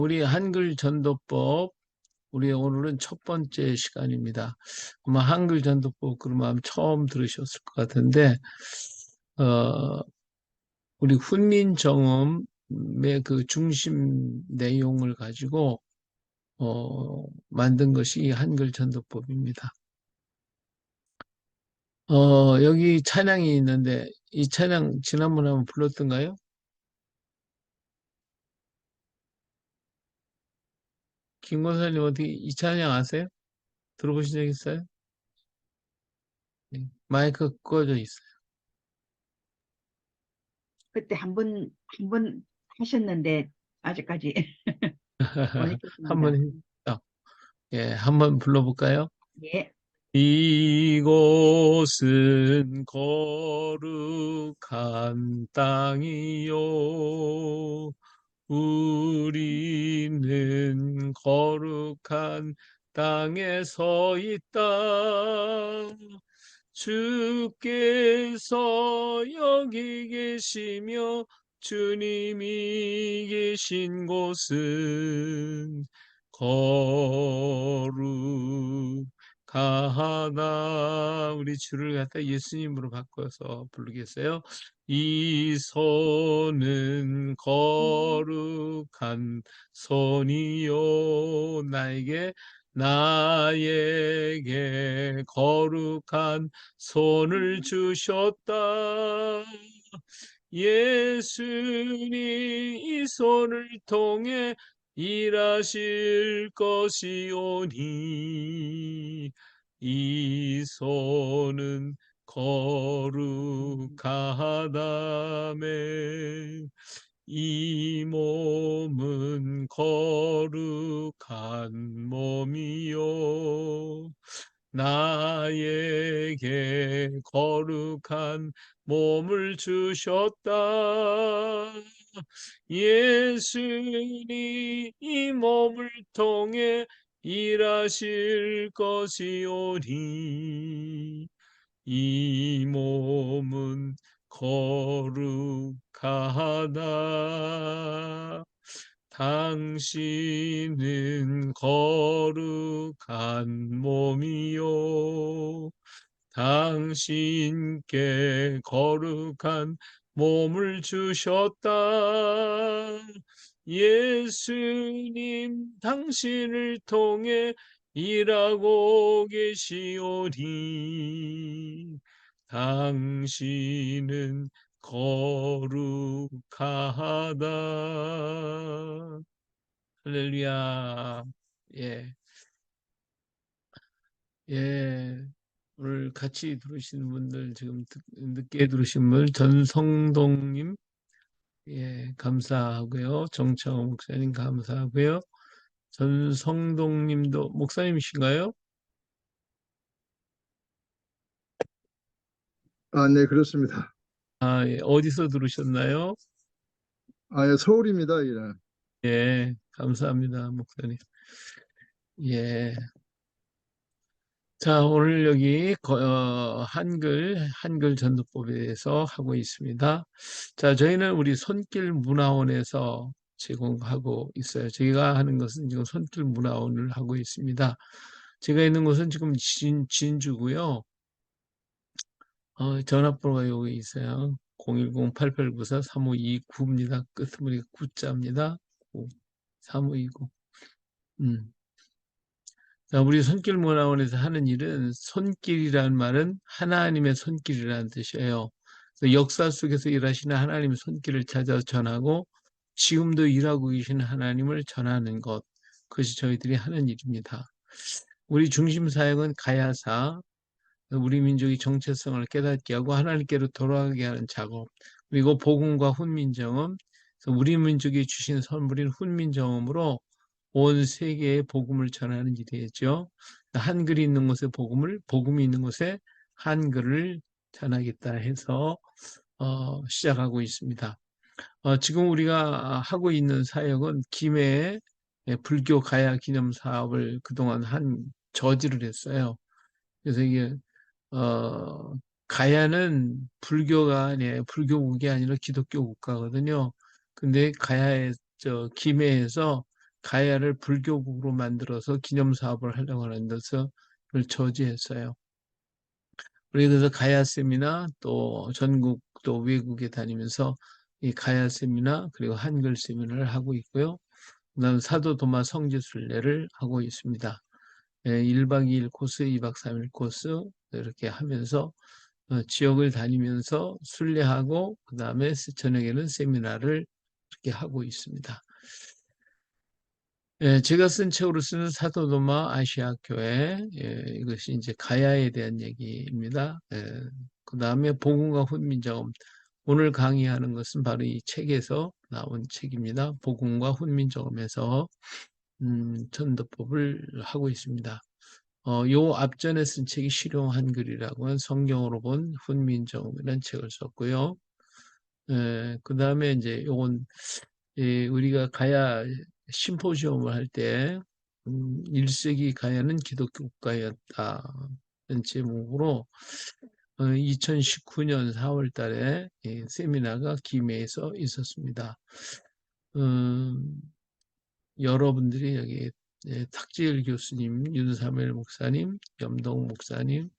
우리 한글 전도법, 우리 오늘은 첫 번째 시간입니다. 아마 한글 전도법 그러면 처음 들으셨을 것 같은데, 어, 우리 훈민정음의 그 중심 내용을 가지고, 만든 것이 이 한글 전도법입니다. 여기 찬양이 있는데, 이 찬양 지난번에 한번 불렀던가요? 김 권사님 어떻게 이 찬양 아세요? 들어보신 적 있어요? 네. 마이크 꺼져 있어요. 그때 한 번 하셨는데 아직까지 못 한번 익혔습니다. 예, 한번 불러볼까요? 예. 이곳은 거룩한 땅이요. 우리는 거룩한 땅에 서 있다. 주께서 여기 계시며 주님이 계신 곳은 거룩하다. 우리 주를 갖다 예수님으로 바꿔서 부르겠어요? 이 손은 거룩한 손이요. 나에게 거룩한 손을 주셨다. 예수님 이 손을 통해 일하실 것이오니 이 손은 거룩하다매 이 몸은 거룩한 몸이요. 나에게 거룩한 몸을 주셨다. 예수님 이 몸을 통해 일하실 것이오니 이 몸은 거룩하다. 당신은 거룩한 몸이요. 당신께 거룩한 몸을 주셨다. 예수님 당신을 통해 일하고 계시오니 당신은 거룩하다. 할렐루야. 예, 예. 오늘 같이 들으시는 분들, 지금 늦게 들으신 분, 전성동님, 예, 감사하고요. 정창호 목사님 감사하고요. 전성동님도 목사님이신가요? 아, 네, 그렇습니다. 아, 예, 어디서 들으셨나요? 아, 예, 서울입니다. 예. 예, 감사합니다, 목사님. 예. 자, 오늘 여기 한글 전도법에 대해서 하고 있습니다. 자, 저희는 우리 손길 문화원에서 제공하고 있어요. 저희가 하는 것은 지금 손길 문화원을 하고 있습니다. 제가 있는 곳은 지금 진주고요. 전화번호가 여기 있어요. 010-8894-3529입니다. 끝머리가 9자입니다. 3529. 자, 우리 손길문화원에서 하는 일은 손길이라는 말은 하나님의 손길이라는 뜻이에요. 그래서 역사 속에서 일하시는 하나님의 손길을 찾아서 전하고 지금도 일하고 계시는 하나님을 전하는 것. 그것이 저희들이 하는 일입니다. 우리 중심 사역은 가야사, 우리 민족의 정체성을 깨닫게 하고 하나님께로 돌아가게 하는 작업. 그리고 복음과 훈민정음, 그래서 우리 민족이 주신 선물인 훈민정음으로 온 세계에 복음을 전하는 일이죠. 한글이 있는 곳에 복음이 있는 곳에 한글을 전하겠다 해서 시작하고 있습니다. 지금 우리가 하고 있는 사역은 김해의 불교 가야 기념 사업을 그동안 저지를 했어요. 그래서 이게 가야는 불교가 아니에요. 불교국이 아니라 기독교 국가거든요. 근데 김해에서 가야를 불교국으로 만들어서 기념사업을 하려고 하는 것을 저지했어요. 그래서 가야 세미나 또 전국 또 외국에 다니면서 이 가야 세미나 그리고 한글 세미나를 하고 있고요. 그다음 사도 도마 성지 순례를 하고 있습니다. 1박 2일 코스, 2박 3일 코스 이렇게 하면서 지역을 다니면서 순례하고 그다음에 저녁에는 세미나를 이렇게 하고 있습니다. 제가 쓴 책으로 쓰는 사도도마 아시아교회, 이것이 이제 가야에 대한 얘기입니다. 그 다음에 복음과 훈민정음. 오늘 강의하는 것은 바로 이 책에서 나온 책입니다. 복음과 훈민정음에서 전도법을 하고 있습니다. 요 앞전에 쓴 책이 실용 한글이라고 한 성경으로 본 훈민정음이라는 책을 썼고요. 그 다음에 이제 요건 우리가 가야 심포지엄을 할 때 1세기 가야는 기독교 국가였다는 제목으로 2019년 4월 달에 세미나가 김해에서 있었습니다. 여러분들이 여기 탁지일 교수님, 윤사멜 목사님, 염동 목사님,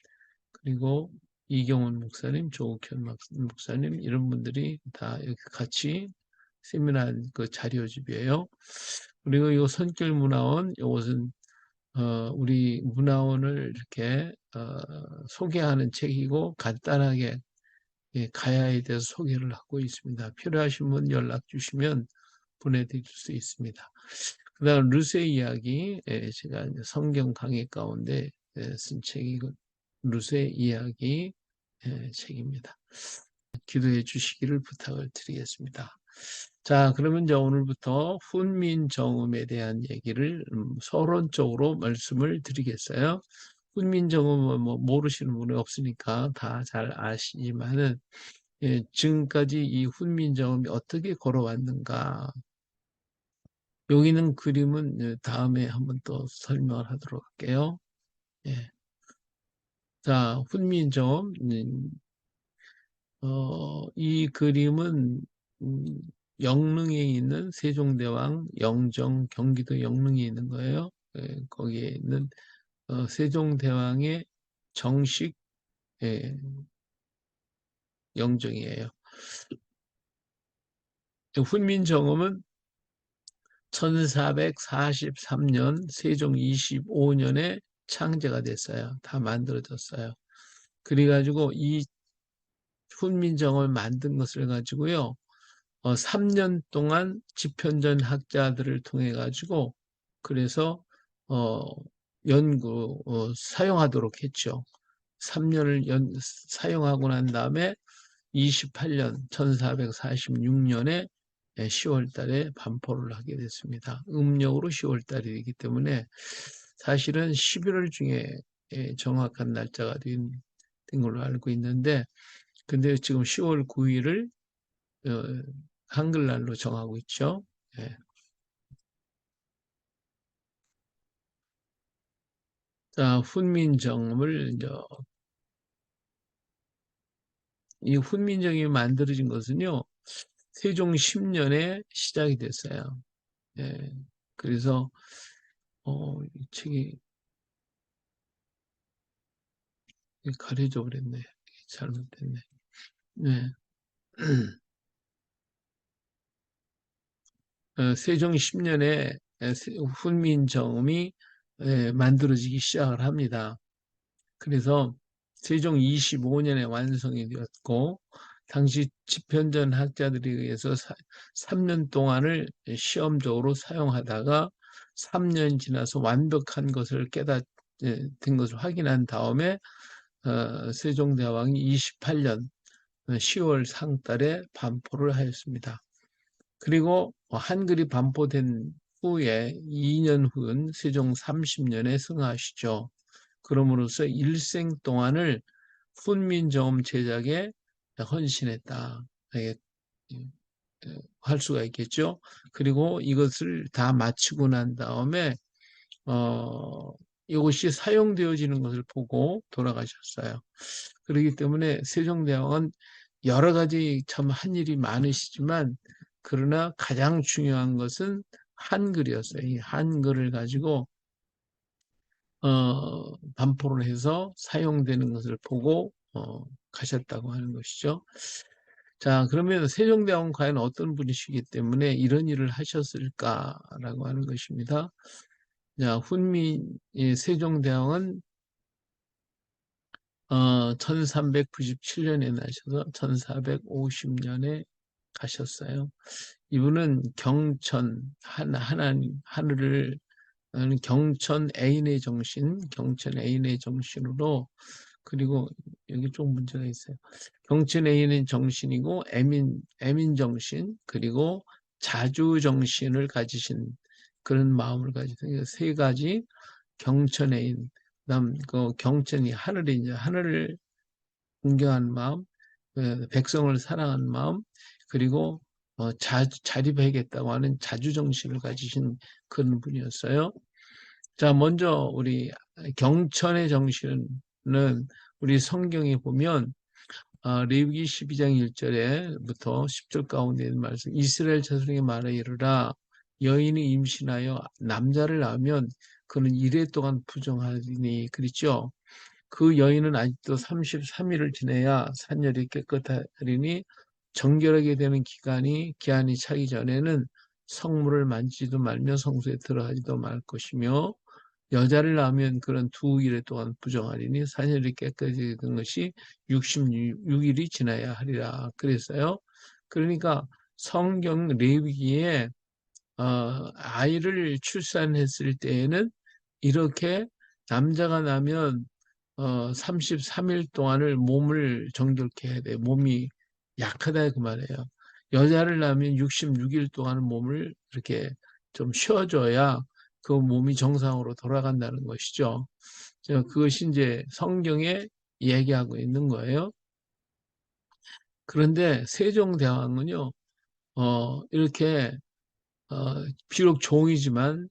그리고 이경원 목사님, 조욱현 목사님 이런 분들이 다 이렇게 같이 세미나 그 자료집이에요. 그리고 이 선결문화원, 이것은 우리 문화원을 이렇게 소개하는 책이고 간단하게 가야에 대해서 소개를 하고 있습니다. 필요하신 분 연락 주시면 보내드릴 수 있습니다. 그 다음 루세 이야기, 제가 이제 성경 강의 가운데 쓴 책이 루세 이야기 책입니다. 기도해 주시기를 부탁을 드리겠습니다. 자, 그러면 이제 오늘부터 훈민정음에 대한 얘기를 서론적으로 말씀을 드리겠어요. 훈민정음은 뭐 모르시는 분이 없으니까 다 잘 아시지만은 지금까지 이 훈민정음이 어떻게 걸어왔는가. 여기는 그림은 다음에 한번 또 설명을 하도록 할게요. 예. 자, 훈민정음. 이 그림은 영릉에 있는 세종대왕 영정, 경기도 영릉에 있는 거예요. 거기에 있는 세종대왕의 정식 영정이에요. 훈민정음은 1443년 세종 25년에 창제가 됐어요. 다 만들어졌어요. 그래가지고 이 훈민정음을 만든 것을 가지고요. 3년 동안 집현전 학자들을 통해 가지고 그래서 사용하도록 했죠. 3년을 사용하고 난 다음에 28년 1446년에 10월 달에 반포를 하게 됐습니다. 음력으로 10월 달이기 때문에 사실은 11월 중에 정확한 날짜가 된 걸로 알고 있는데 근데 지금 10월 9일을 한글날로 정하고 있죠. 예. 자, 훈민정음을 이 훈민정음이 만들어진 것은요. 세종 10년에 시작이 됐어요. 예. 그래서 이 책이 가려져 버렸네. 잘못됐네. 네. 세종 10년에 훈민정음이 만들어지기 시작을 합니다. 그래서 세종 25년에 완성이 되었고 당시 집현전 학자들에 의해서 3년 동안을 시험적으로 사용하다가 3년 지나서 완벽한 것을 된 것을 확인한 다음에 세종대왕이 28년 10월 상달에 반포를 하였습니다. 그리고 한글이 반포된 후에 2년 후인 세종 30년에 승하하시죠. 그럼으로써 일생 동안을 훈민정음 제작에 헌신했다. 할 수가 있겠죠. 그리고 이것을 다 마치고 난 다음에 이것이 사용되어지는 것을 보고 돌아가셨어요. 그렇기 때문에 세종대왕은 여러 가지 참 한 일이 많으시지만 그러나 가장 중요한 것은 한글이었어요. 이 한글을 가지고 반포를 해서 사용되는 것을 보고 가셨다고 하는 것이죠. 자, 그러면 세종대왕은 과연 어떤 분이시기 때문에 이런 일을 하셨을까라고 하는 것입니다. 자, 세종대왕은 1397년에 나셔서 1450년에 가셨어요. 이분은 경천, 하나님, 하늘을 경천 애인의 정신, 경천 애인의 정신으로, 그리고 여기 좀 문제가 있어요. 경천 애인의 정신이고 애민 정신, 그리고 자주 정신을 가지신 그런 마음을 가지신 세 가지 경천 애인, 그다음 그 경천이 하늘이 이제 하늘을 존경하는 마음, 백성을 사랑하는 마음, 그리고 자립해야겠다고 하는 자주 정신을 가지신 그런 분이었어요. 자, 먼저 우리 경천의 정신은 우리 성경에 보면 레위기 12장 1절에부터 10절 가운데 있는 말씀, 이스라엘 자손에게 말하 이르라, 여인이 임신하여 남자를 낳으면 그는 이레 동안 부정하리니, 그랬죠. 그 여인은 아직도 33일을 지내야 산열이 깨끗하리니 정결하게 되는 기한이 차기 전에는 성물을 만지지도 말며 성소에 들어가지도 말 것이며, 여자를 낳으면 그런 2일 동안 부정하리니 산열이 깨끗해진 것이 66일이 지나야 하리라 그랬어요. 그러니까 성경 레위기에 아이를 출산했을 때에는 이렇게 남자가 나면 33일 동안을 몸을 정결케 해야 돼. 몸이 약하다 그 말이에요. 여자를 낳으면 66일 동안 몸을 이렇게 좀 쉬어줘야 그 몸이 정상으로 돌아간다는 것이죠. 그것이 이제 성경에 얘기하고 있는 거예요. 그런데 세종대왕은요, 이렇게 비록 종이지만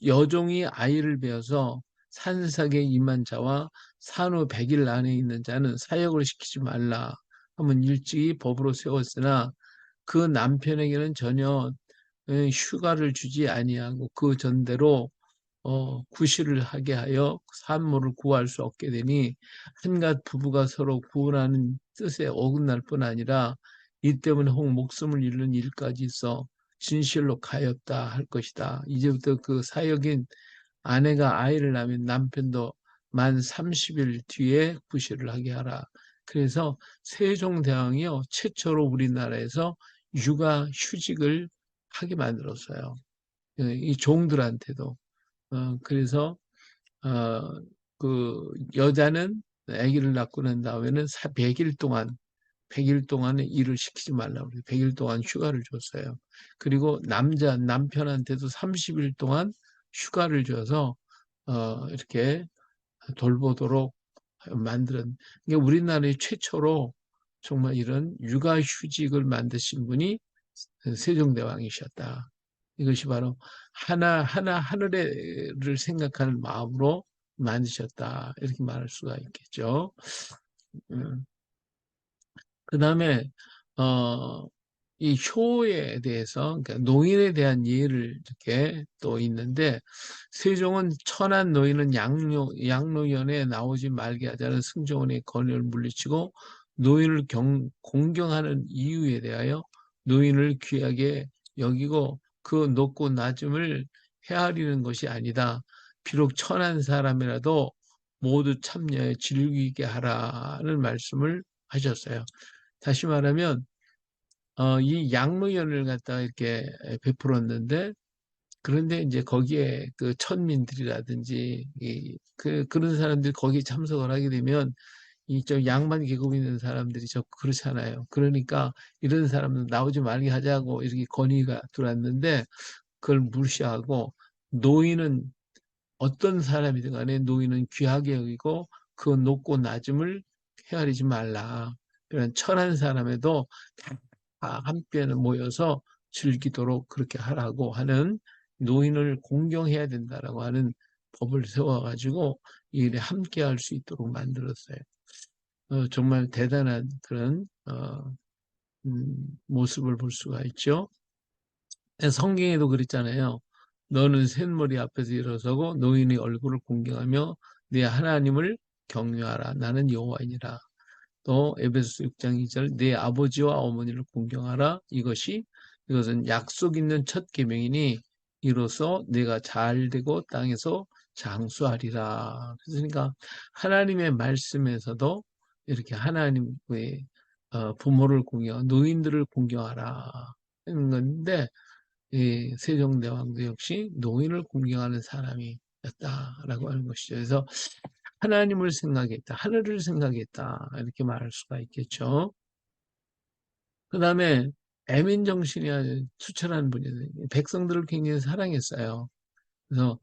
여종이 아이를 베어서 산sak에 임한 자와 산후 100일 안에 있는 자는 사역을 시키지 말라 하면 일찍이 법으로 세웠으나 그 남편에게는 전혀 휴가를 주지 아니하고 그 전대로 구실을 하게 하여 산모를 구할 수 없게 되니 한갓 부부가 서로 구원하는 뜻에 어긋날 뿐 아니라 이 때문에 혹 목숨을 잃는 일까지 있어 진실로 가였다 할 것이다. 이제부터 그 사역인 아내가 아이를 낳으면 남편도 만 30일 뒤에 구실을 하게 하라. 그래서 세종대왕이요 최초로 우리나라에서 육아 휴직을 하게 만들었어요. 이 종들한테도. 그래서 그 여자는 아기를 낳고 난 다음에는 100일 동안에 일을 시키지 말라고 그래요. 100일 동안 휴가를 줬어요. 그리고 남편한테도 30일 동안 휴가를 줘서 이렇게 돌보도록 만든, 그러니까 우리나라의 최초로 정말 이런 육아휴직을 만드신 분이 세종대왕이셨다. 이것이 바로 하늘을 생각하는 마음으로 만드셨다. 이렇게 말할 수가 있겠죠. 그 다음에, 이 효에 대해서, 그러니까 노인에 대한 예를 이렇게 또 있는데, 세종은 천한 노인은 양로연에 나오지 말게 하자는 승조원의 권유를 물리치고, 노인을 공경하는 이유에 대하여 노인을 귀하게 여기고 그 높고 낮음을 헤아리는 것이 아니다. 비록 천한 사람이라도 모두 참여해 즐기게 하라는 말씀을 하셨어요. 다시 말하면 이 양로연을 갖다가 이렇게 베풀었는데, 그런데 이제 거기에 그 천민들이라든지 그런 사람들이 거기에 참석을 하게 되면 이 좀 양반 계급 있는 사람들이 저 그렇잖아요. 그러니까 이런 사람은 나오지 말게 하자고 이렇게 건의가 들어왔는데 그걸 무시하고, 노인은 어떤 사람이든 간에 노인은 귀하게 여기고 그 높고 낮음을 헤아리지 말라. 그런 천한 사람에도 다 함께 모여서 즐기도록 그렇게 하라고 하는, 노인을 공경해야 된다라고 하는 법을 세워가지고 이 일에 함께 할 수 있도록 만들었어요. 정말 대단한 그런 모습을 볼 수가 있죠. 성경에도 그랬잖아요. 너는 샘머리 앞에서 일어서고 노인의 얼굴을 공경하며 네 하나님을 경외하라. 나는 여호와이니라. 또 에베소서 6장 2절 내 아버지와 어머니를 공경하라. 이것은 약속 있는 첫 계명이니 이로써 내가 잘되고 땅에서 장수하리라. 그러니까 하나님의 말씀에서도 이렇게 하나님의 부모를 공경, 노인들을 공경하라 하는 건데 이 세종대왕도 역시 노인을 공경하는 사람이었다라고 하는 것이죠. 그래서 하나님을 생각했다, 하늘을 생각했다 이렇게 말할 수가 있겠죠. 그 다음에 애민 정신이 아주 투철한 분이에요. 백성들을 굉장히 사랑했어요. 그래서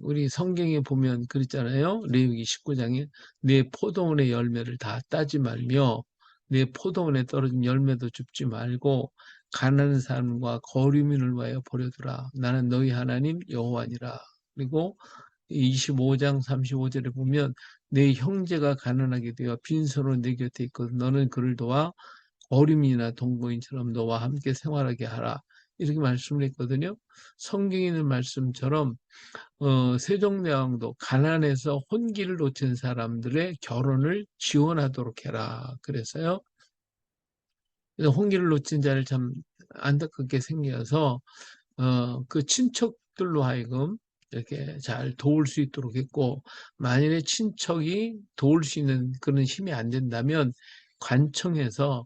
우리 성경에 보면 그랬잖아요. 레위기 19장에 내 포도원의 열매를 다 따지 말며 내 포도원에 떨어진 열매도 줍지 말고 가난한 사람과 거류민을 위하여 버려두라. 나는 너희 하나님 여호와니라. 그리고 25장 35절에 보면 내 형제가 가난하게 되어 빈손으로 내 곁에 있거든 너는 그를 도와 어림이나 동거인처럼 너와 함께 생활하게 하라. 이렇게 말씀을 했거든요. 성경에 있는 말씀처럼 세종대왕도 가난해서 혼기를 놓친 사람들의 결혼을 지원하도록 해라. 그래서요. 그래서 혼기를 놓친 자를 참 안타깝게 생겨서 그 친척들로 하여금 이렇게 잘 도울 수 있도록 했고 만일에 친척이 도울 수 있는 그런 힘이 안 된다면 관청에서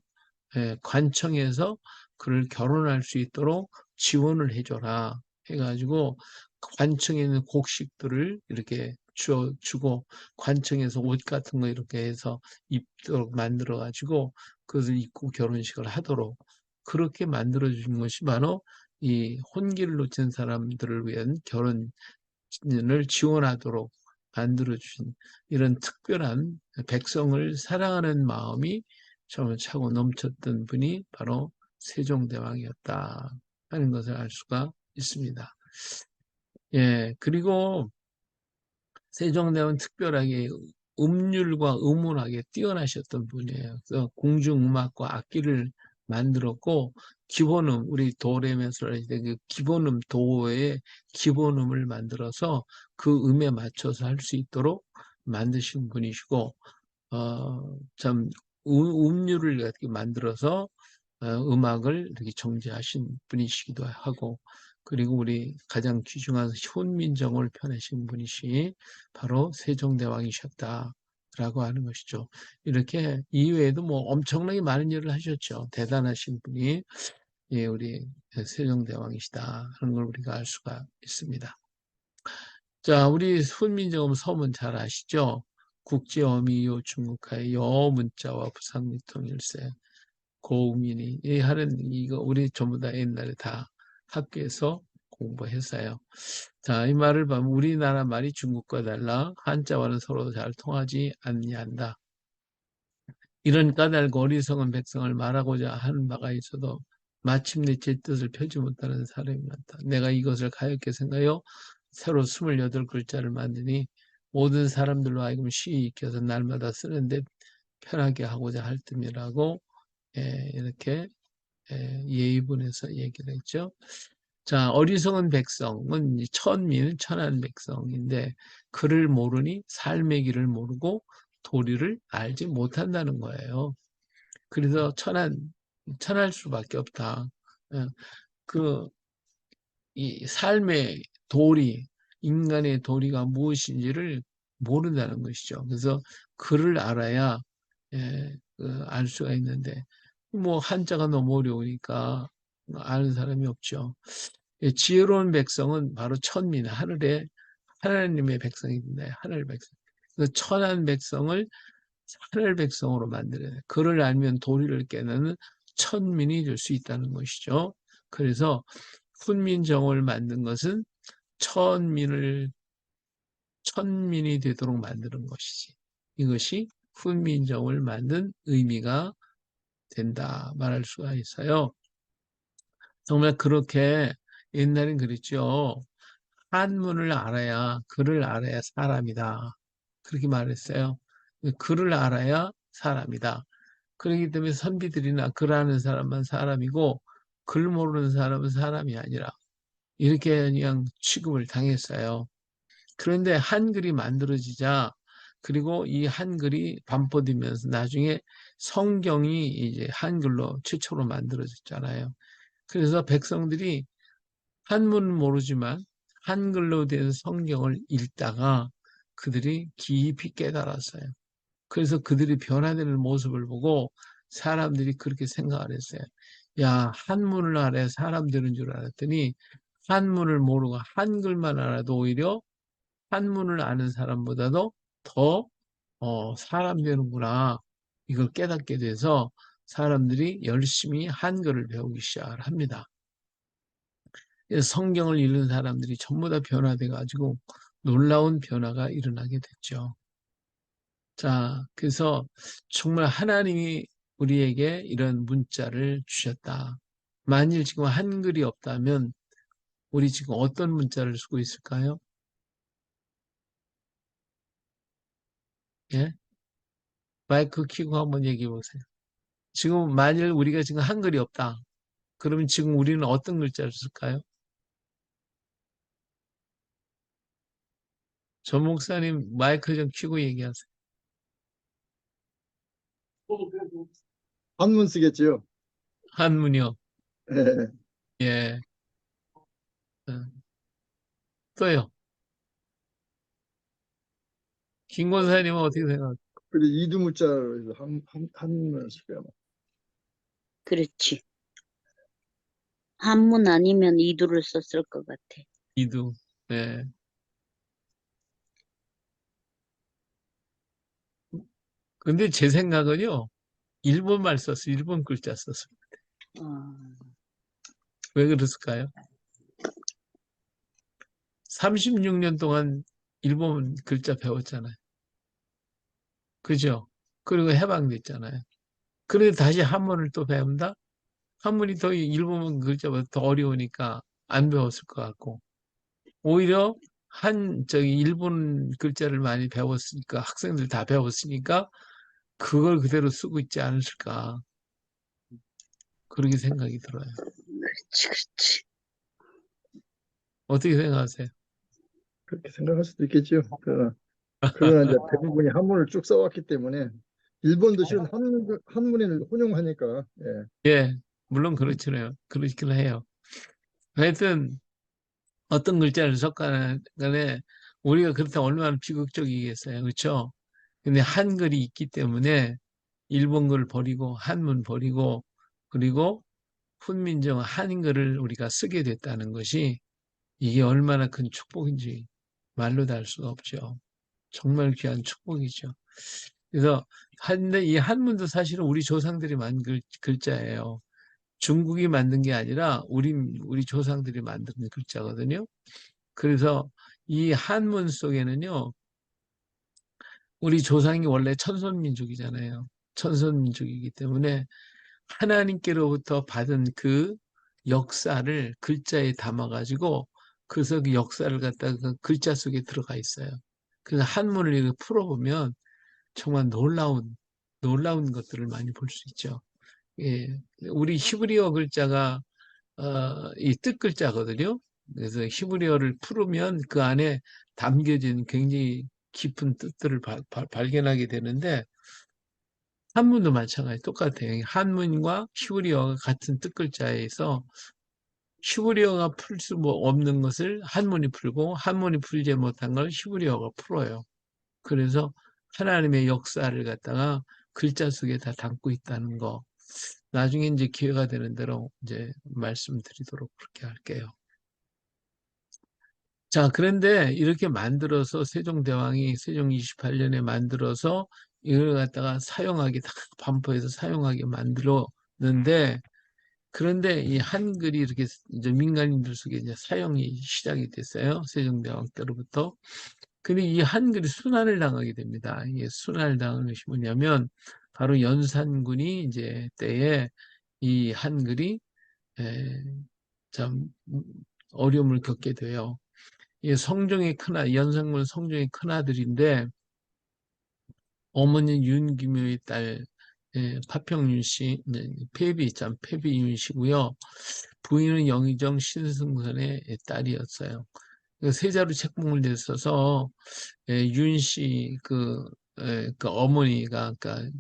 관청에서 그를 결혼할 수 있도록 지원을 해줘라 해가지고 관청에 있는 곡식들을 이렇게 주고 관청에서 옷 같은 거 이렇게 해서 입도록 만들어 가지고 그것을 입고 결혼식을 하도록 그렇게 만들어 주신 것이 바로 이 혼기를 놓친 사람들을 위한 결혼을 지원하도록 만들어 주신 이런 특별한 백성을 사랑하는 마음이 정말 차고 넘쳤던 분이 바로 세종대왕이었다 하는 것을 알 수가 있습니다. 예, 그리고 세종대왕은 특별하게 음률과 음운학에 뛰어나셨던 분이에요. 그래서 궁중음악과 악기를 만들었고 기본음, 우리 도레미솔 할 때 그 기본음 도의 기본음을 만들어서 그 음에 맞춰서 할 수 있도록 만드신 분이시고 참 음률을 이렇게 만들어서 음악을 이렇게 정제하신 분이시기도 하고 그리고 우리 가장 귀중한 훈민정음을 펴내신 분이시 바로 세종대왕이셨다라고 하는 것이죠. 이렇게 이외에도 뭐 엄청나게 많은 일을 하셨죠. 대단하신 분이 우리 세종대왕이시다 하는 걸 우리가 알 수가 있습니다. 자, 우리 훈민정음 서문 잘 아시죠? 국제어미요 중국하의 여문자와 부상미통일세 고우민이 하는 이거 우리 전부 다 옛날에 다 학교에서 공부했어요. 자, 이 말을 보면 우리나라 말이 중국과 달라 한자와는 서로 잘 통하지 아니한다. 이런 까닭 어리석은 백성을 말하고자 하는 바가 있어도 마침내 제 뜻을 펴지 못하는 사람이 많다. 내가 이것을 가엾게 생각하여 새로 28글자를 만드니 모든 사람들로 하여금 쉬이 익혀서 날마다 쓰는데 편하게 하고자 할 뜸이라고 이렇게 예의분에서 얘기를 했죠. 자, 어리석은 백성은 천민, 천한 백성인데 그를 모르니 삶의 길을 모르고 도리를 알지 못한다는 거예요. 그래서 천할 수밖에 없다. 이 삶의 도리, 인간의 도리가 무엇인지를 모른다는 것이죠. 그래서 글을 알아야 알 수가 있는데 뭐 한자가 너무 어려우니까 아는 사람이 없죠. 지혜로운 백성은 바로 천민, 하나님의 백성인데 하늘 백성. 그 천한 백성을 하늘 백성으로 만들어야 돼. 그를 알면 도리를 깨는 천민이 될 수 있다는 것이죠. 그래서 훈민정음을 만든 것은 천민이 되도록 만드는 것이지. 이것이 훈민정음을 만든 의미가 된다 말할 수가 있어요. 정말 그렇게 옛날엔 그랬죠. 한문을 알아야 글을 알아야 사람이다. 그렇게 말했어요. 글을 알아야 사람이다. 그렇기 때문에 선비들이나 글 아는 사람만 사람이고 글 모르는 사람은 사람이 아니라 이렇게 그냥 취급을 당했어요. 그런데 한글이 만들어지자 그리고 이 한글이 반포되면서 나중에 성경이 이제 한글로 최초로 만들어졌잖아요. 그래서 백성들이 한문은 모르지만 한글로 된 성경을 읽다가 그들이 깊이 깨달았어요. 그래서 그들이 변화되는 모습을 보고 사람들이 그렇게 생각을 했어요. 야, 한문을 알아야 사람 되는 줄 알았더니 한문을 모르고 한글만 알아도 오히려 한문을 아는 사람보다도 더 사람 되는구나. 이걸 깨닫게 돼서 사람들이 열심히 한글을 배우기 시작을 합니다. 그래서 성경을 읽는 사람들이 전부 다 변화돼 가지고 놀라운 변화가 일어나게 됐죠. 자, 그래서 정말 하나님이 우리에게 이런 문자를 주셨다. 만일 지금 한글이 없다면 우리 지금 어떤 문자를 쓰고 있을까요? 예? 마이크 켜고 한번 얘기해 보세요. 지금 만일 우리가 지금 한글이 없다. 그러면 지금 우리는 어떤 글자를 쓸까요? 조 목사님 마이크 좀 켜고 얘기하세요. 한문 쓰겠지요. 한문이요. 예. 예. 어, 또요. 김 권사님은 어떻게 생각하세요? 그리고 이두문자로 해서 한문을 쓰고요. 그렇지. 한문 아니면 이두를 썼을 것 같아. 이두. 예. 근데 제 생각은요. 일본말 썼어요. 일본 글자 썼어요. 어, 왜 그랬을까요? 36년 동안 일본 글자 배웠잖아요. 그죠? 그리고 해방됐잖아요. 그래도 다시 한문을 또 배운다? 한문이 더 일본 글자보다 더 어려우니까 안 배웠을 것 같고. 오히려 일본 글자를 많이 배웠으니까, 학생들 다 배웠으니까, 그걸 그대로 쓰고 있지 않았을까. 그렇게 생각이 들어요. 그렇지, 그렇지. 어떻게 생각하세요? 그렇게 생각할 수도 있겠지요. 그러나 이제 대부분이 한문을 쭉 써왔기 때문에 일본도 실은 한문을 혼용하니까 예. 예, 물론 그렇잖아요. 그렇긴 해요. 하여튼, 어떤 글자를 섞어간에 우리가 그렇다면 얼마나 비극적이겠어요. 그렇죠? 근데 한글이 있기 때문에 일본글 버리고 한문 버리고 그리고 훈민정 한글을 우리가 쓰게 됐다는 것이 이게 얼마나 큰 축복인지 말로 다 할 수가 없죠. 정말 귀한 축복이죠. 그래서 근데 이 한문도 사실은 우리 조상들이 만든 글자예요. 중국이 만든 게 아니라 우리 조상들이 만든 글자거든요. 그래서 이 한문 속에는요, 우리 조상이 원래 천손민족이잖아요. 천손민족이기 때문에 하나님께로부터 받은 그 역사를 글자에 담아가지고 그래서 그 역사를 갖다가 그 글자 속에 들어가 있어요. 그래서 한문을 이렇게 풀어보면 정말 놀라운 것들을 많이 볼 수 있죠. 예. 우리 히브리어 글자가 이 뜻글자거든요. 그래서 히브리어를 풀으면 그 안에 담겨진 굉장히 깊은 뜻들을 발견하게 되는데 한문도 마찬가지 똑같아요. 한문과 히브리어가 같은 뜻글자에서 히브리어가 풀 수 없는 것을 한문이 풀고 한문이 풀지 못한 걸 히브리어가 풀어요. 그래서 하나님의 역사를 갖다가 글자 속에 다 담고 있다는 거. 나중에 이제 기회가 되는 대로 이제 말씀드리도록 그렇게 할게요. 자, 그런데 이렇게 만들어서 세종대왕이 세종 28년에 만들어서 이걸 갖다가 사용하게 다 반포해서 사용하게 만들었는데 그런데 이 한글이 이렇게 이제 민간인들 속에 이제 사용이 시작이 됐어요. 세종대왕 때로부터. 근데 이 한글이 순환을 당하게 됩니다. 이게 순환을 당하는 것이 뭐냐면 바로 연산군이 이제 때에 이 한글이 참 어려움을 겪게 돼요. 이 성종의 큰아들, 연산군 성종의 큰아들인데 어머니 윤기묘의 딸 파평윤 씨, 폐비 있잖아. 폐비윤 씨고요. 부인은 영의정 신승선의 딸이었어요. 세자로 책봉을 됐어서 윤 씨 그 어머니가 그러니까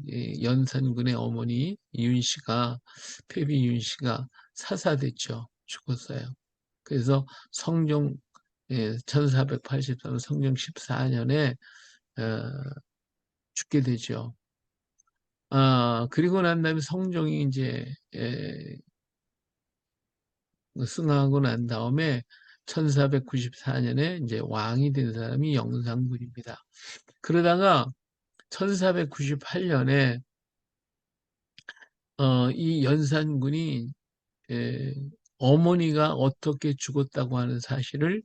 연산군의 어머니 윤 씨가 폐비 윤 씨가 사사됐죠. 죽었어요. 그래서 성종 1483 성종 14년에 죽게 되죠. 그리고 난 다음에 성종이 이제 승하고 난 다음에 1494년에 이제 왕이 된 사람이 영상군입니다. 그러다가 1498년에 이 연산군이 어머니가 어떻게 죽었다고 하는 사실을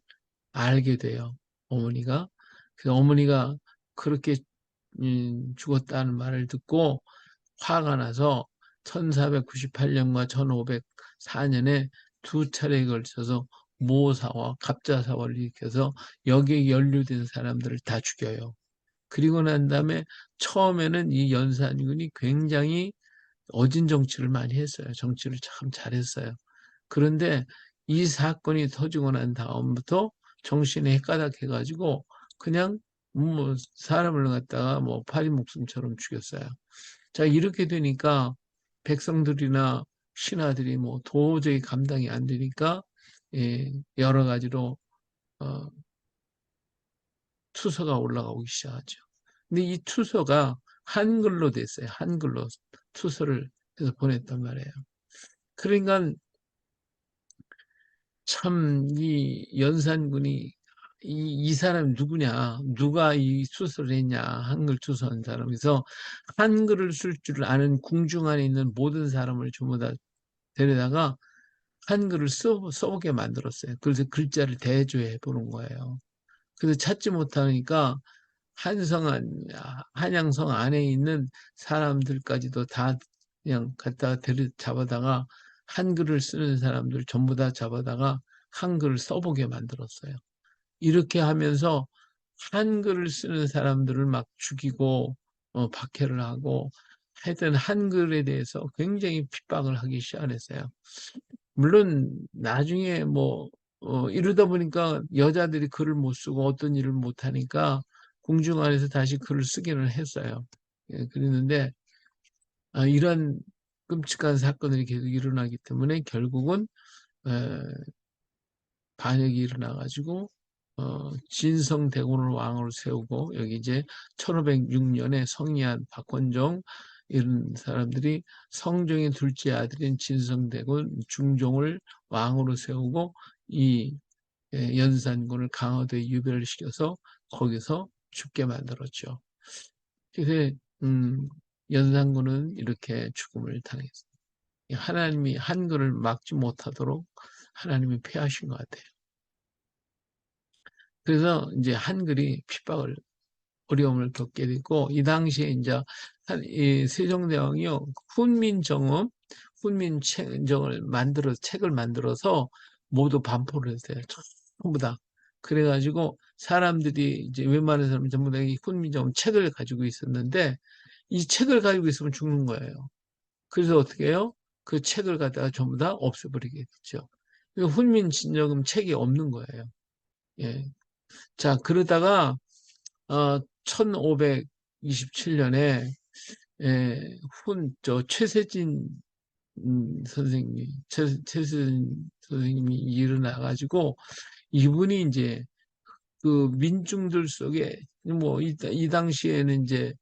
알게 돼요. 어머니가. 그래서 어머니가 그렇게 죽었다는 말을 듣고 화가 나서 1498년과 1504년에 두 차례에 걸쳐서 모사와 갑자사화를 일으켜서 여기에 연루된 사람들을 다 죽여요. 그리고 난 다음에 처음에는 이 연산군이 굉장히 어진 정치를 많이 했어요. 정치를 참 잘했어요. 그런데 이 사건이 터지고 난 다음부터 정신이 헷가닥해가지고 그냥 뭐 사람을 갖다가 뭐 파리 목숨처럼 죽였어요. 자, 이렇게 되니까 백성들이나 신하들이 뭐 도저히 감당이 안 되니까 여러 가지로 투서가 올라가기 시작하죠. 근데 이 투서가 한글로 됐어요. 한글로 투서를 해서 보냈단 말이에요. 그러니까 참 이 연산군이 이 사람이 누구냐, 누가 이 투서를 했냐, 한글 투서한 사람에서 한글을 쓸 줄 아는 궁중 안에 있는 모든 사람을 전부 다 데려다가 한글을 써보게 만들었어요. 그래서 글자를 대조해 보는 거예요. 그래서 찾지 못하니까 한양성 안에 있는 사람들까지도 다 그냥 갖다가 잡아다가 한글을 쓰는 사람들 전부 다 잡아다가 한글을 써보게 만들었어요. 이렇게 하면서 한글을 쓰는 사람들을 막 죽이고 박해를 하고 하여튼 한글에 대해서 굉장히 핍박을 하기 시작했어요. 물론 나중에 뭐 이러다 보니까 여자들이 글을 못 쓰고 어떤 일을 못 하니까 궁중 안에서 다시 글을 쓰기는 했어요. 그랬는데 이런 끔찍한 사건들이 계속 일어나기 때문에 결국은 반역이 일어나가지고 진성대군을 왕으로 세우고 여기 이제 1506년에 성리한 박헌종 이런 사람들이 성종의 둘째 아들인 진성대군 중종을 왕으로 세우고 이 연산군을 강화도에 유배를 시켜서 거기서 죽게 만들었죠. 그래서 연산군은 이렇게 죽음을 당했어요. 하나님이 한글을 막지 못하도록 하나님이 폐하신 것 같아요. 그래서 이제 한글이 핍박을 어려움을 겪게 됐고 이 당시에 이제 이 세종대왕이요 훈민정음을 책을 만들어서 모두 반포를 했어요. 전부 다. 그래가지고 사람들이 이제 웬만한 사람은 전부 다 이 훈민정음 책을 가지고 있었는데 이 책을 가지고 있으면 죽는 거예요. 그래서 어떻게 해요? 그 책을 갖다가 전부 다 없애버리게 됐죠. 훈민정음 책이 없는 거예요. 예. 자, 그러다가 1527년에 최세진 최세진 선생님이 일어나가지고 이분이 이제 그 민중들 속에 뭐 이 당시에는 이제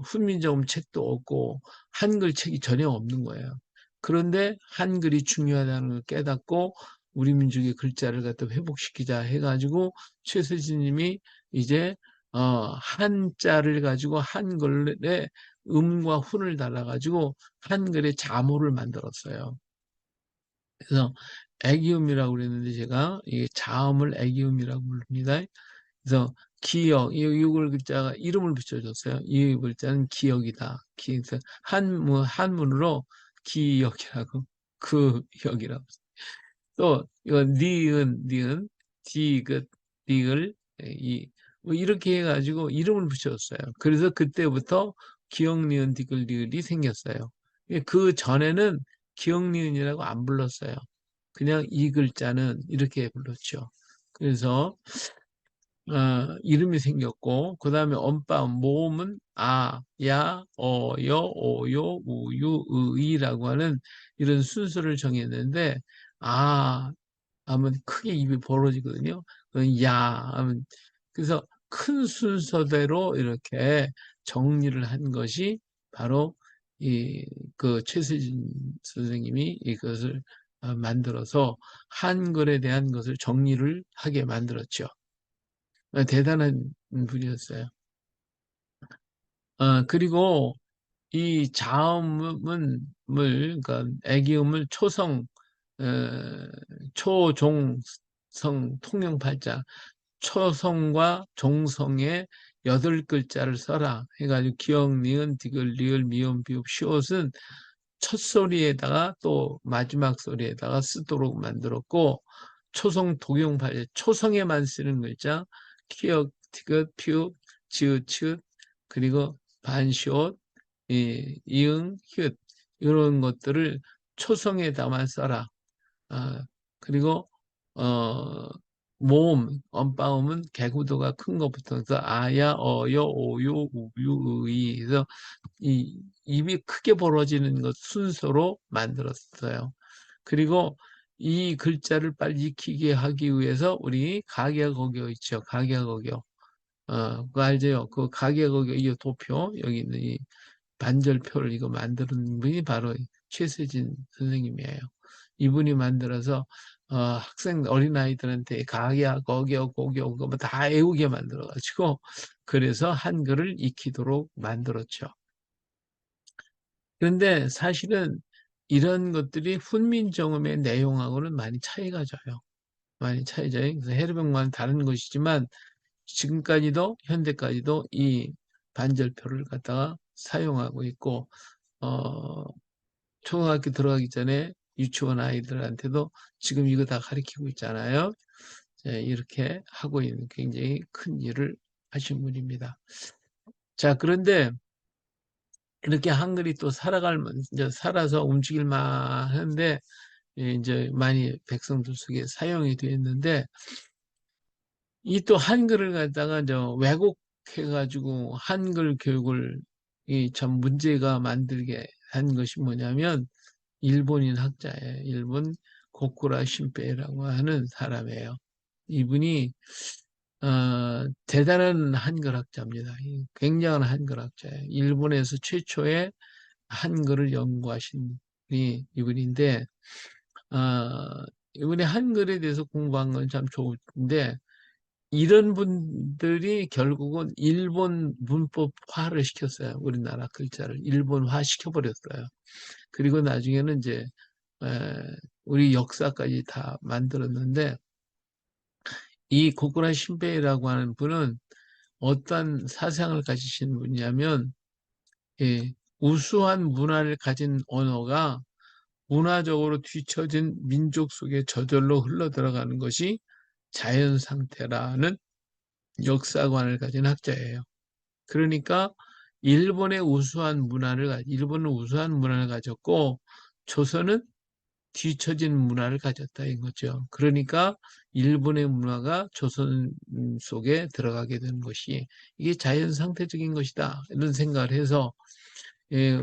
훈민정음 책도 없고 한글 책이 전혀 없는 거예요. 그런데 한글이 중요하다는 걸 깨닫고 우리 민족의 글자를 갖다 회복시키자 해가지고 최세진님이 이제 한자를 가지고 한글에 음과 훈을 달아가지고 한글의 자모를 만들었어요. 그래서 애기음이라고 그랬는데 제가 이 자음을 애기음이라고 부릅니다. 그래서 기역, 이걸 글자가 이름을 붙여줬어요. 이 글자는 기역이다. 그래서 한문으로 기역이라고, 그역이라고. 또 이건 니은, 디귿, 리을 뭐 이렇게 해가지고 이름을 붙여줬어요. 그래서 그때부터 기역, 니은, 디귿, 리을이 생겼어요. 그 전에는 기역, 니은이라고 안 불렀어요. 그냥 이 글자는 이렇게 불렀죠. 그래서 이름이 생겼고, 그 다음에 엄빠음, 모음은 아, 야, 어, 여, 오, 요, 우, 유, 으, 이라고 하는 이런 순서를 정했는데, 아, 하면 크게 입이 벌어지거든요. 야, 하면, 그래서 큰 순서대로 이렇게 정리를 한 것이 바로 그 최세진 선생님이 이것을 만들어서 한글에 대한 것을 정리를 하게 만들었죠. 대단한 분이었어요. 그리고 이 자음을, 그러니까 애기음을 초성, 어, 초종성 통영팔자, 초성과 종성의 8글자를 써라 해가지고 기역, 니은, 디귿, 리을, 미음, 비읍, 시옷은 첫 소리에다가 또 마지막 소리에다가 쓰도록 만들었고, 초성 독용팔자, 초성에만 쓰는 글자, 기역, 디귿, 피읍, 지읒, 치읒, 그리고 반시옷, 이응, 히읗 이런 것들을 초성에다만 써라. 그리고 모음, 언바음은 개구도가 큰 것부터 해서 아야, 어여, 오요, 우유, 의이 그래서 이 입이 크게 벌어지는 것 순서로 만들었어요. 그리고 이 글자를 빨리 익히게 하기 위해서 우리 가계거교 있죠. 가계거교. 그거 알죠? 그 가계거교 이 도표 여기 있는 이 반절표를 이거 만드는 분이 바로 최세진 선생님이에요. 이분이 만들어서 학생 어린아이들한테 가계야 거기요 고교 그거 다 외우게 만들어가지고 그래서 한글을 익히도록 만들었죠. 그런데 사실은 이런 것들이 훈민정음의 내용하고는 많이 차이가 져요. 많이 차이져요. 그래서 해르병만 다른 것이지만 지금까지도 현대까지도 이 반절표를 갖다가 사용하고 있고 초등학교 들어가기 전에 유치원 아이들한테도 지금 이거 다 가르치고 있잖아요. 이렇게 하고 있는 굉장히 큰 일을 하신 분입니다. 자, 그런데 이렇게 한글이 또 이제 살아서 움직일 만한데, 이제 많이 백성들 속에 사용이 되었는데, 이 또 한글을 갖다가 왜곡해가지고 한글 교육을 참 문제가 만들게 한 것이 뭐냐면, 일본인 학자예요. 일본 고쿠라 신페이라고 하는 사람이에요. 이분이 대단한 한글학자입니다. 굉장한 한글학자예요. 일본에서 최초의 한글을 연구하신 분이 이분인데 이분이 한글에 대해서 공부한 건 참 좋은데 이런 분들이 결국은 일본 문법화를 시켰어요. 우리나라 글자를 일본화 시켜버렸어요. 그리고 나중에는 이제 우리 역사까지 다 만들었는데 이 고쿠라 신베이라고 하는 분은 어떤 사상을 가지신 분이냐면 우수한 문화를 가진 언어가 문화적으로 뒤처진 민족 속에 저절로 흘러들어가는 것이 자연 상태라는 역사관을 가진 학자예요. 그러니까 일본은 우수한 문화를 가졌고 조선은 뒤처진 문화를 가졌다 인 거죠. 그러니까 일본의 문화가 조선 속에 들어가게 된 것이 이게 자연 상태적인 것이다 이런 생각을 해서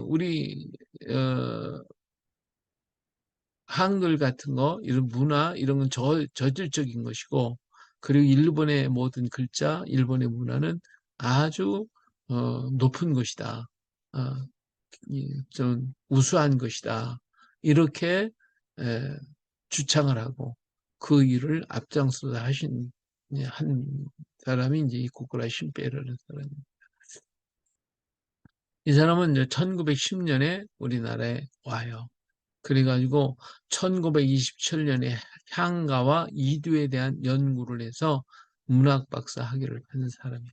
우리 한글 같은 거 이런 문화 이런 건 저질적인 것이고 그리고 일본의 모든 글자 일본의 문화는 아주 높은 것이다. 좀 우수한 것이다. 이렇게 주창을 하고 그 일을 앞장서서 하신 한 사람이 이제 이 고쿠라 신페이라는 사람입니다. 이 사람은 이제 1910년에 우리나라에 와요. 그래가지고 1927년에 향가와 이두에 대한 연구를 해서 문학 박사 학위를 받은 사람이에요.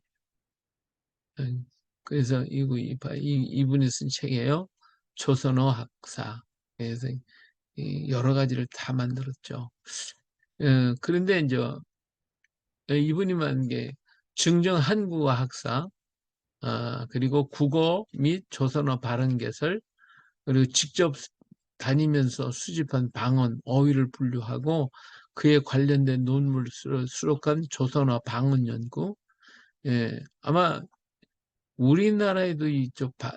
그래서 이분이 쓴 책이에요. 조선어 학사. 그래서 여러 가지를 다 만들었죠. 그런데 이제 이분이 만든 게 증정 한국어 학사, 그리고 국어 및 조선어 발음 개설, 그리고 직접 다니면서 수집한 방언, 어휘를 분류하고 그에 관련된 논문을 수록한 조선어 방언 연구. 예, 아마 우리나라에도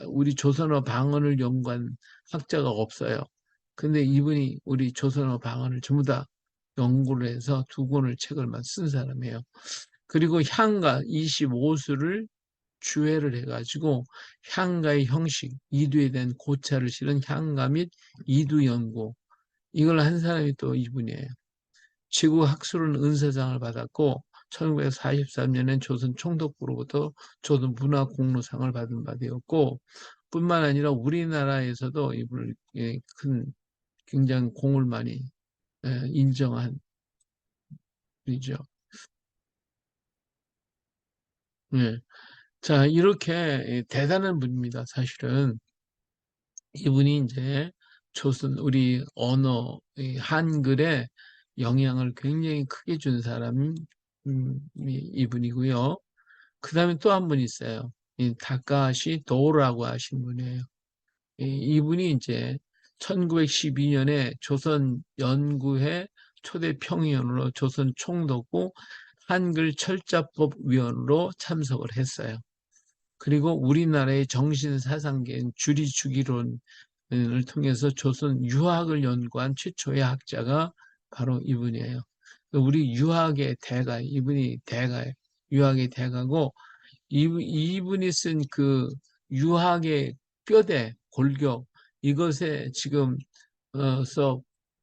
우리 조선어 방언을 연구한 학자가 없어요. 근데 이분이 우리 조선어 방언을 전부 다 연구를 해서 두 권의 책을 쓴 사람이에요. 그리고 향가 25수를 주해를 해가지고 향가의 형식, 이두에 대한 고찰을 실은 향가 및 이두 연구, 이걸 한 사람이 또 이분이에요. 지구 학술은 은사장을 받았고 1943년엔 조선 총독부로부터 조선 문화공로상을 받은 바 되었고, 뿐만 아니라 우리나라에서도 이분을 굉장히 공을 많이 인정한 분이죠. 예. 자, 이렇게 대단한 분입니다. 사실은 이분이 이제 우리 언어, 한글에 영향을 굉장히 크게 준 사람이 이분이고요. 그 다음에 또 한 분 있어요. 이 다카시 도라고 하신 분이에요. 이분이 이제 1912년에 조선 연구회 초대 평의원으로 조선 총독부 한글 철자법 위원으로 참석을 했어요. 그리고 우리나라의 정신사상계인 주리주기론을 통해서 조선 유학을 연구한 최초의 학자가 바로 이분이에요. 우리 유학의 대가, 이분이 대가예요. 유학의 대가고, 이분이 쓴 그 유학의 뼈대, 골격, 이것에 지금,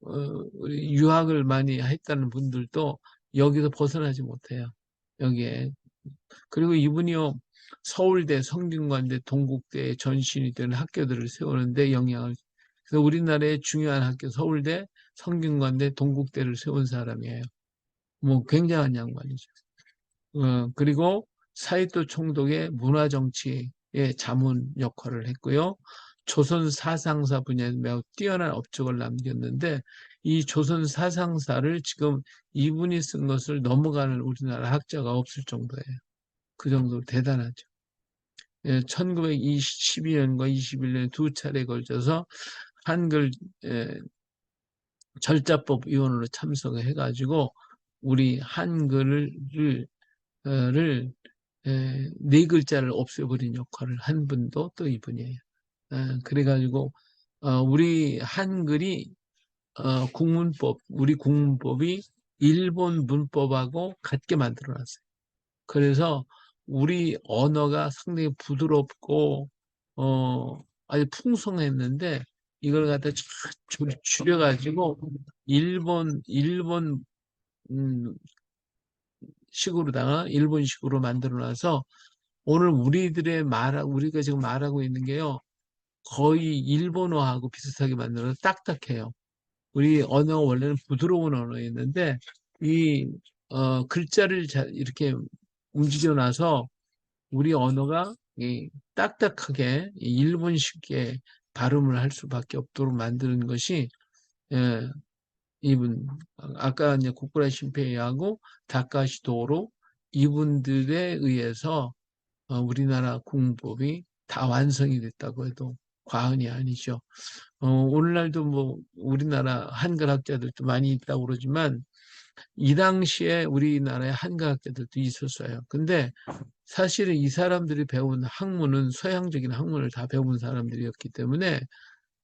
우리 유학을 많이 했다는 분들도 여기서 벗어나지 못해요. 여기에. 그리고 이분이요, 서울대, 성균관대, 동국대에 전신이 되는 학교들을 세우는데 그래서 우리나라의 중요한 학교, 서울대, 성균관대, 동국대를 세운 사람이에요. 뭐 굉장한 양반이죠. 그리고 사이토 총독의 문화정치의 자문 역할을 했고요. 조선 사상사 분야에 매우 뛰어난 업적을 남겼는데, 이 조선 사상사를 지금 이분이 쓴 것을 넘어가는 우리나라 학자가 없을 정도예요. 그 정도로 대단하죠. 1912년과 21년에 두 차례에 걸쳐서 한글 절자법 위원으로 참석을 해가지고 우리 한글을 네 글자를 없애버린 역할을 한 분도 또 이분이에요. 그래가지고 우리 한글이 우리 국문법이 일본 문법하고 같게 만들어놨어요. 그래서 우리 언어가 상당히 부드럽고 아주 풍성했는데, 이걸 갖다 줄여가지고 일본 일본식으로 만들어놔서 오늘 우리가 지금 말하고 있는 게요, 거의 일본어하고 비슷하게 만들어서 딱딱해요. 우리 언어가 원래는 부드러운 언어였는데 이 글자를 이렇게 움직여놔서 우리 언어가 딱딱하게 일본식의 발음을 할 수밖에 없도록 만드는 것이 아까 이제 고쿠라 신페이하고 다카시 도로, 이분들에 의해서 우리나라 국문법이 다 완성이 됐다고 해도 과언이 아니죠. 오늘날도 뭐 우리나라 한글학자들도 많이 있다고 그러지만 이 당시에 우리나라의 한글학자들도 있었어요. 근데 사실은 이 사람들이 배운 학문은 서양적인 학문을 다 배운 사람들이었기 때문에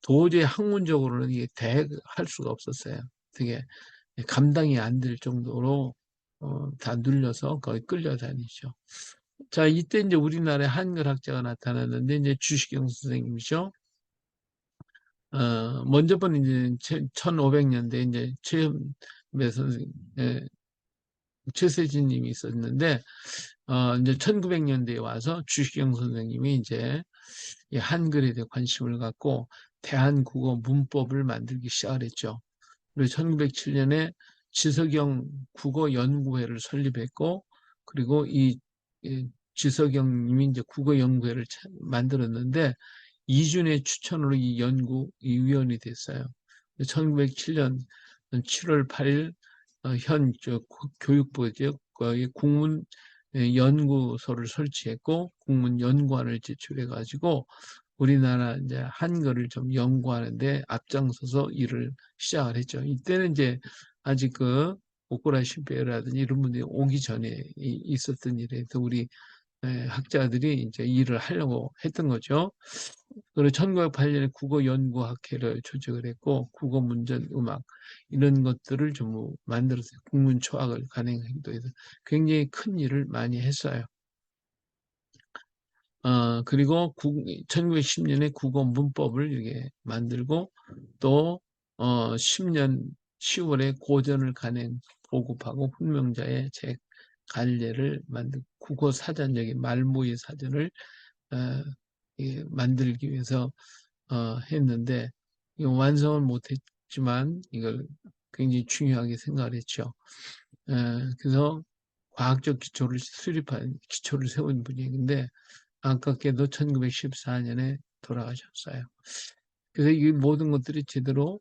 도저히 학문적으로는 이게 할 수가 없었어요. 되게 감당이 안 될 정도로 다 눌려서 거의 끌려다니죠. 자, 이때 이제 우리나라에 한글학자가 나타났는데, 이제 주시경 선생님이죠. 먼저 번 이제 1500년대 이제 최현배 선생님, 최세진 님이 있었는데, 이제 1900년대에 와서 주시경 선생님이 이제 이 한글에 대해 관심을 갖고 대한국어 문법을 만들기 시작을 했죠. 그리고 1907년에 지석영 국어연구회를 설립했고, 그리고 이 지석영 님이 이제 국어연구회를 만들었는데, 이준의 추천으로 이 위원이 됐어요. 1907년 7월 8일 현 교육부의 국문 연구소를 설치했고 국문연구원을 제출해가지고 우리나라 이제 한글을 좀 연구하는데 앞장서서 일을 시작을 했죠. 이때는 이제 아직 그 오코라 신페이라든지 이런 분들이 오기 전에 있었던 일에서 우리 학자들이 이제 일을 하려고 했던 거죠. 그리고 1908년에 국어연구학회를 조직을 했고 국어문전 음악 이런 것들을 좀 만들었어요. 국문초학을 간행하기도 해서 굉장히 큰 일을 많이 했어요. 그리고 1910년에 국어 문법을 이렇게 만들고 또 10년 10월에 고전을 간행 보급하고 훈명자의 책 갈례를 만든 국어 사전적인 말모의 사전을 어, 만들기 위해서 했는데 완성은 못했지만 이걸 굉장히 중요하게 생각을 했죠. 그래서 과학적 기초를 수립한 기초를 세운 분인데 안타깝게도 1914년에 돌아가셨어요. 그래서 이 모든 것들이 제대로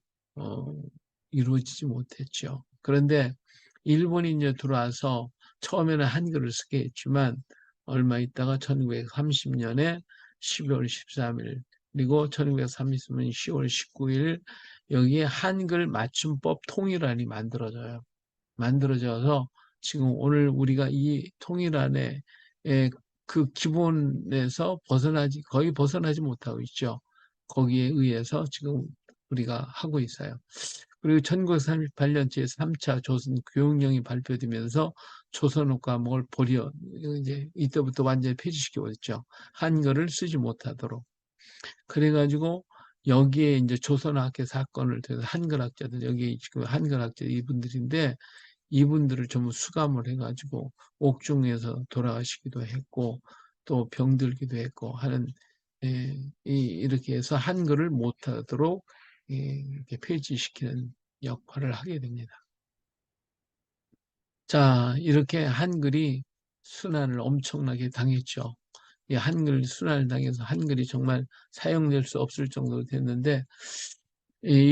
이루어지지 못했죠. 그런데 일본이 이제 들어와서 처음에는 한글을 쓰게 했지만 얼마 있다가 1930년에 12월 13일 그리고 1930년 10월 19일 여기에 한글 맞춤법 통일안이 만들어져서 지금 오늘 우리가 이 통일안에 그 기본에서 거의 벗어나지 못하고 있죠. 거기에 의해서 지금 우리가 하고 있어요. 그리고 1938년 제3차 조선 교육령이 발표되면서 조선어 과목을 이제 이때부터 완전히 폐지시켜버렸죠. 한글을 쓰지 못하도록. 그래가지고 여기에 이제 조선어학회 사건을 통해서 한글학자들, 여기 지금 한글학자 이분들인데 이분들을 전부 수감을 해가지고 옥중에서 돌아가시기도 했고 또 병들기도 했고 하는 이렇게 해서 한글을 못하도록 이렇게 폐지시키는 역할을 하게 됩니다. 자, 이렇게 한글이 순환을 엄청나게 당했죠. 이 한글 순환을 당해서 한글이 정말 사용될 수 없을 정도로 됐는데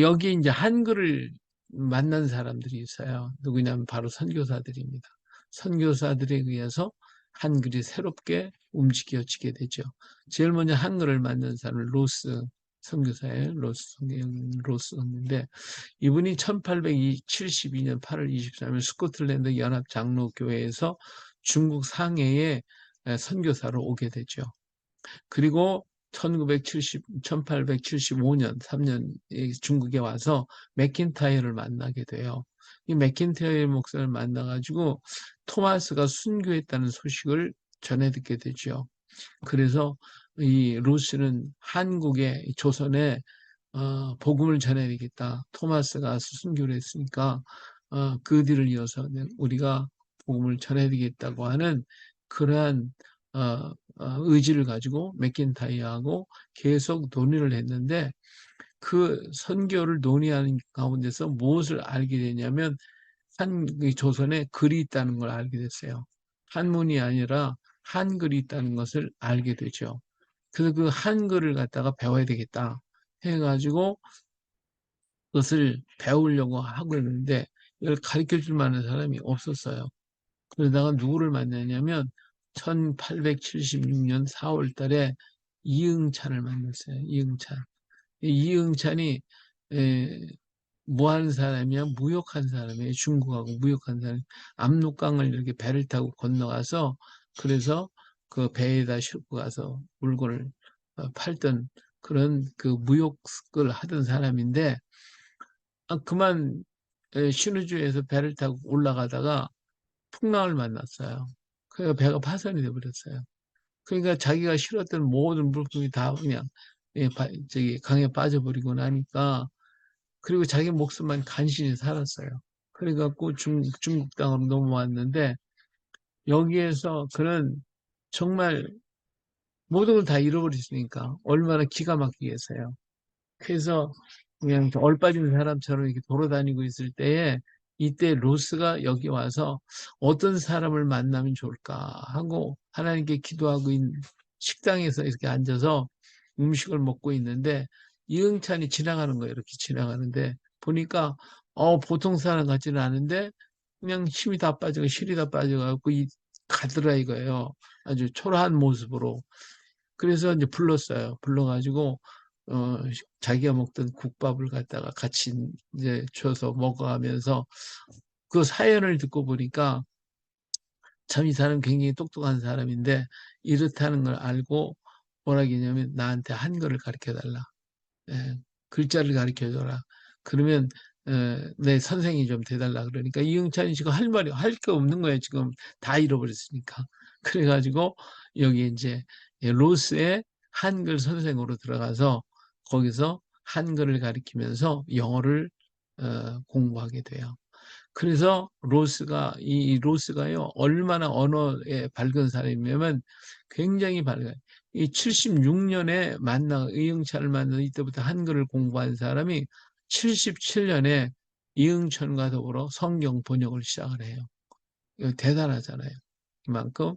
여기 이제 한글을 만난 사람들이 있어요. 누구냐면 바로 선교사들입니다. 선교사들에 의해서 한글이 새롭게 움직여지게 되죠. 제일 먼저 한글을 만든 사람은 로스 선교사예요. 로스 선교인데 이분이 1872년 8월 23일 스코틀랜드 연합 장로교회에서 중국 상해에 선교사로 오게 되죠. 그리고 1875년 3년 중국에 와서 맥킨타이어를 만나게 돼요. 이 맥킨타이어 목사를 만나가지고 토마스가 순교했다는 소식을 전해 듣게 되죠. 그래서 이 루스는 한국의 조선에 복음을 전해야겠다. 토마스가 순교를 했으니까 그 뒤를 이어서 우리가 복음을 전해야겠다고 하는 그러한 의지를 가지고 맥킨타이어하고 계속 논의를 했는데 그 선교를 논의하는 가운데서 무엇을 알게 되냐면 조선에 글이 있다는 걸 알게 됐어요. 한문이 아니라 한글이 있다는 것을 알게 되죠. 그래서 그 한글을 갖다가 배워야 되겠다 해가지고 그것을 배우려고 하고 있는데 이걸 가르쳐 줄 만한 사람이 없었어요. 그러다가 누구를 만났냐면 1876년 4월 달에 이응찬을 만났어요. 이응찬이 뭐 하는 사람이야? 무역한 사람이에요. 중국하고 무역한 사람. 압록강을 이렇게 배를 타고 건너가서 그래서 그 배에다 싣고 가서 물건을 팔던 그런 그 무역을 하던 사람인데 그만 신우주에서 배를 타고 올라가다가 풍랑을 만났어요. 그래서 배가 파손이 돼버렸어요. 그러니까 자기가 실었던 모든 물품이 다 그냥 강에 빠져버리고 나니까 그리고 자기 목숨만 간신히 살았어요. 그래갖고 중국 땅으로 넘어왔는데 여기에서 그는 정말 모든 걸 다 잃어버렸으니까 얼마나 기가 막히겠어요. 그래서 그냥 얼빠진 사람처럼 이렇게 돌아다니고 있을 때에 이때 로스가 여기 와서 어떤 사람을 만나면 좋을까 하고 하나님께 기도하고 있는 식당에서 이렇게 앉아서 음식을 먹고 있는데 이응찬이 지나가는 거예요. 이렇게 지나가는데 보니까 보통 사람 같지는 않은데 그냥 힘이 다 빠지고 실이 다 빠져갖고 이 가더라 이거예요. 아주 초라한 모습으로. 그래서 이제 불렀어요. 불러가지고 자기가 먹던 국밥을 갖다가 같이 이제 줘서 먹어가면서 그 사연을 듣고 보니까 참 이 사람 굉장히 똑똑한 사람인데 이렇다는 걸 알고 뭐라 했냐면 나한테 한글을 가르쳐 달라. 예, 글자를 가르쳐 줘라. 그러면 내 선생이 좀 돼달라 그러니까 이응찬이 지금 할 말이 할 게 없는 거예요. 지금 다 잃어버렸으니까. 그래가지고 여기 이제 로스의 한글 선생으로 들어가서 거기서 한글을 가르치면서 영어를 공부하게 돼요. 그래서 이 로스가요 얼마나 언어에 밝은 사람이냐면 굉장히 밝아요. 이 76년에 이응찬을 만나 이때부터 한글을 공부한 사람이 77년에 이응천과 더불어 성경 번역을 시작을 해요. 이거 대단하잖아요. 그만큼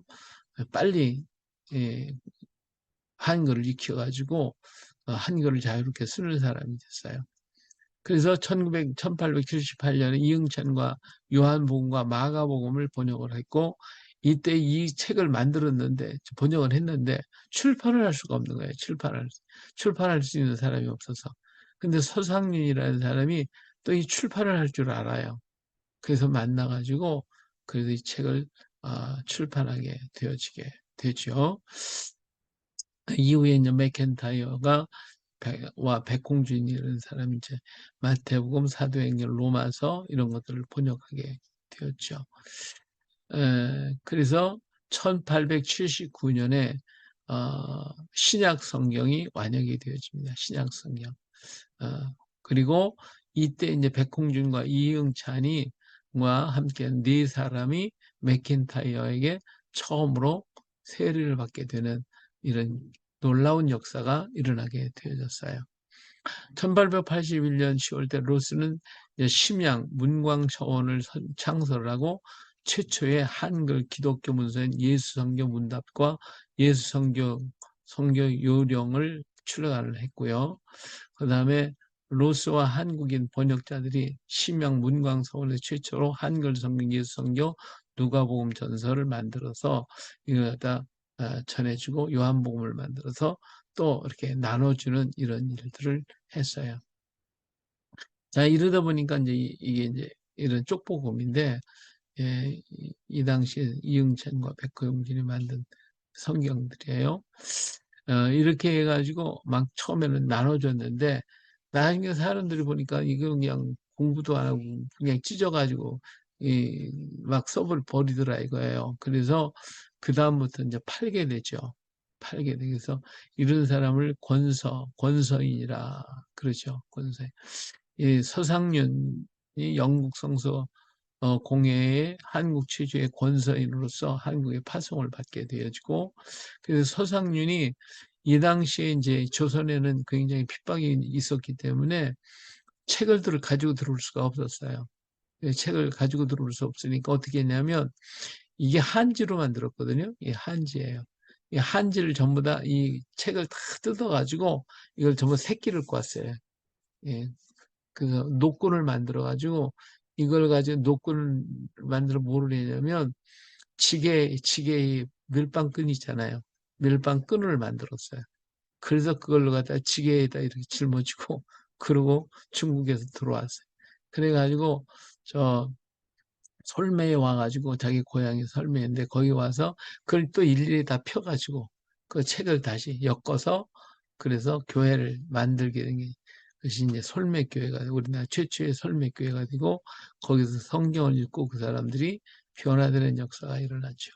빨리 예, 한글을 익혀가지고 한글을 자유롭게 쓰는 사람이 됐어요. 그래서 1878년에 이응찬과 요한복음과 마가복음을 번역을 했고 이때 이 책을 만들었는데 번역을 했는데 출판을 할 수가 없는 거예요. 출판할 수 있는 사람이 없어서. 근데 서상윤이라는 사람이 또 이 출판을 할 줄 알아요. 그래서 만나가지고 그래서 이 책을 출판하게 되어지게 되죠. 이후에 이제 맥켄타이어가 백홍준이라는 사람이 이제 마태복음, 사도행전, 로마서 이런 것들을 번역하게 되었죠. 그래서 1879년에 신약 성경이 완역이 되어집니다. 신약 성경. 그리고 이때 이제 백홍준과 이응찬이와 함께한 네 사람이 맥킨타이어에게 처음으로 세례를 받게 되는 이런 놀라운 역사가 일어나게 되어졌어요. 1881년 10월 때 로스는 심양 문광서원을 창설하고 최초의 한글 기독교 문서인 예수성경 문답과 예수성경 요령을 출간을 했고요. 그 다음에 로스와 한국인 번역자들이 심양 문광서원의 최초로 한글 성경 예수성경 누가복음 전서를 만들어서 이걸 갖다 전해주고 요한복음을 만들어서 또 이렇게 나눠주는 이런 일들을 했어요. 자, 이러다 보니까 이제 이게 이제 이런 쪽복음인데, 예, 이 당시에 이응찬과 백호용진이 만든 성경들이에요. 이렇게 해가지고 막 처음에는 나눠줬는데, 나중에 사람들이 보니까 이거 그냥 공부도 안 하고 그냥 찢어가지고 막 써버리 버리더라 이거예요. 그래서 그 다음부터 이제 팔게 되죠. 팔게 되서 이런 사람을 권서인이라 그러죠. 권서인. 이 서상윤이 영국 성서 공회의 한국 최초의 권서인으로서 한국에 파송을 받게 되어지고, 그래서 서상윤이 이 당시에 이제 조선에는 굉장히 핍박이 있었기 때문에 책을 가지고 들어올 수가 없었어요. 책을 가지고 들어올 수 없으니까 어떻게 했냐면 이게 한지로 만들었거든요. 이게 한지예요. 이 한지를 전부 다 이 책을 다 뜯어가지고 이걸 전부 새끼를 꼬았어요. 예. 그 노끈을 만들어가지고 이걸 가지고 노끈을 만들어 뭐를 했냐면 지게의 밀빵끈 있잖아요. 밀빵끈을 만들었어요. 그래서 그걸로 갖다 지게에다 이렇게 짊어지고 그러고 중국에서 들어왔어요. 그래가지고 저 설매에 와가지고 자기 고향이 설매인데 거기 와서 그걸 또 일일이 다 펴가지고 그 책을 다시 엮어서 그래서 교회를 만들게 된 게 그것이 이제 설매교회가 우리나라 최초의 설매교회가 되고 거기서 성경을 읽고 그 사람들이 변화되는 역사가 일어났죠.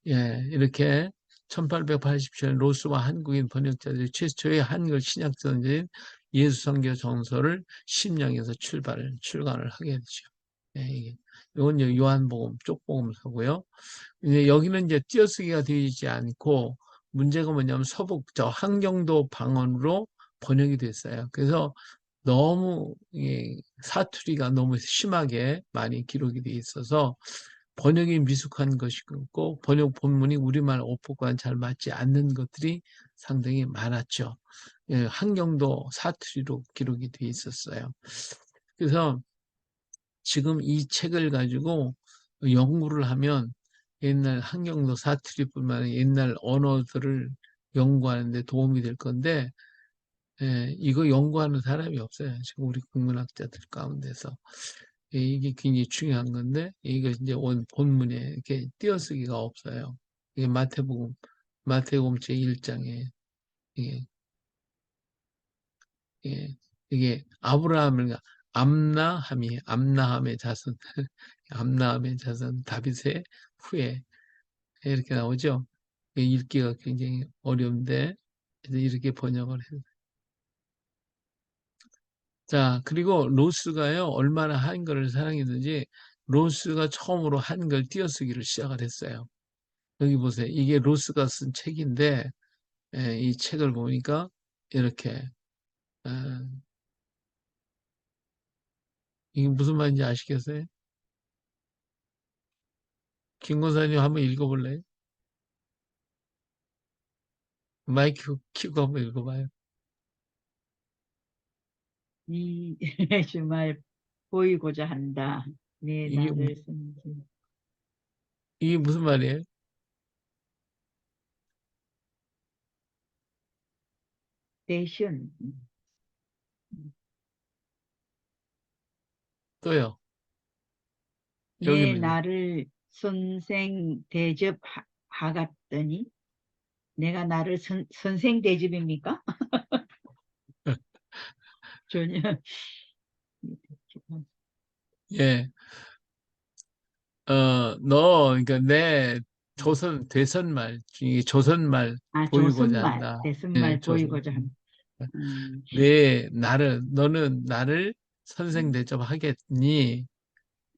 예, 이렇게 1887년 로스와 한국인 번역자들이 최초의 한글 신약성서인 예수성경 정서를 심양에서 출간을 하게 되죠. 예, 이건 요한복음 쪽복음서고요. 이제 여기는 이제 띄어쓰기가 되어 있지 않고 문제가 뭐냐면 저 한경도 방언으로 번역이 됐어요. 그래서 너무 사투리가 너무 심하게 많이 기록이 돼 있어서 번역이 미숙한 것이고 번역 본문이 우리말 어법과는 잘 맞지 않는 것들이 상당히 많았죠. 예, 한경도 사투리로 기록이 돼 있었어요. 그래서 지금 이 책을 가지고 연구를 하면 옛날 한경도 사투리뿐만 아니라 옛날 언어들을 연구하는 데 도움이 될 건데, 이거 연구하는 사람이 없어요. 지금 우리 국문학자들 가운데서. 이게 굉장히 중요한 건데, 이거 이제 본문에 이렇게 띄어쓰기가 없어요. 이게 마태복음 제1장에, 이게, 이게 암나함의 자손, 암나함의 자손, 다윗의 후예, 이렇게 나오죠. 이게 읽기가 굉장히 어려운데, 그래서 이렇게 번역을 해요. 자, 그리고 로스가요, 얼마나 한글을 사랑했는지, 로스가 처음으로 한글 띄어쓰기를 시작을 했어요. 여기 보세요. 이게 로스가 쓴 책인데, 이 책을 보니까, 이렇게, 어, 이게 무슨 말인지 아시겠어요? 김 권사님 한번 읽어볼래요? 마이크 켜고 한번 읽어봐요. 이 주말 보이고자 한다. 내 이게, 나를 섬긴 이게 무슨 말이에요? 대신 또요. 내 여기는요. 나를 선생 대접하갔더니 내가 나를 선생 대접입니까? 전혀. 예. 그러니까 내 대선말, 중에 조선말 아, 보이고자 조선말, 한다. 예, 대선말 조선. 보이고자 한다. 음, 너는 나를 선생 대접하겠니?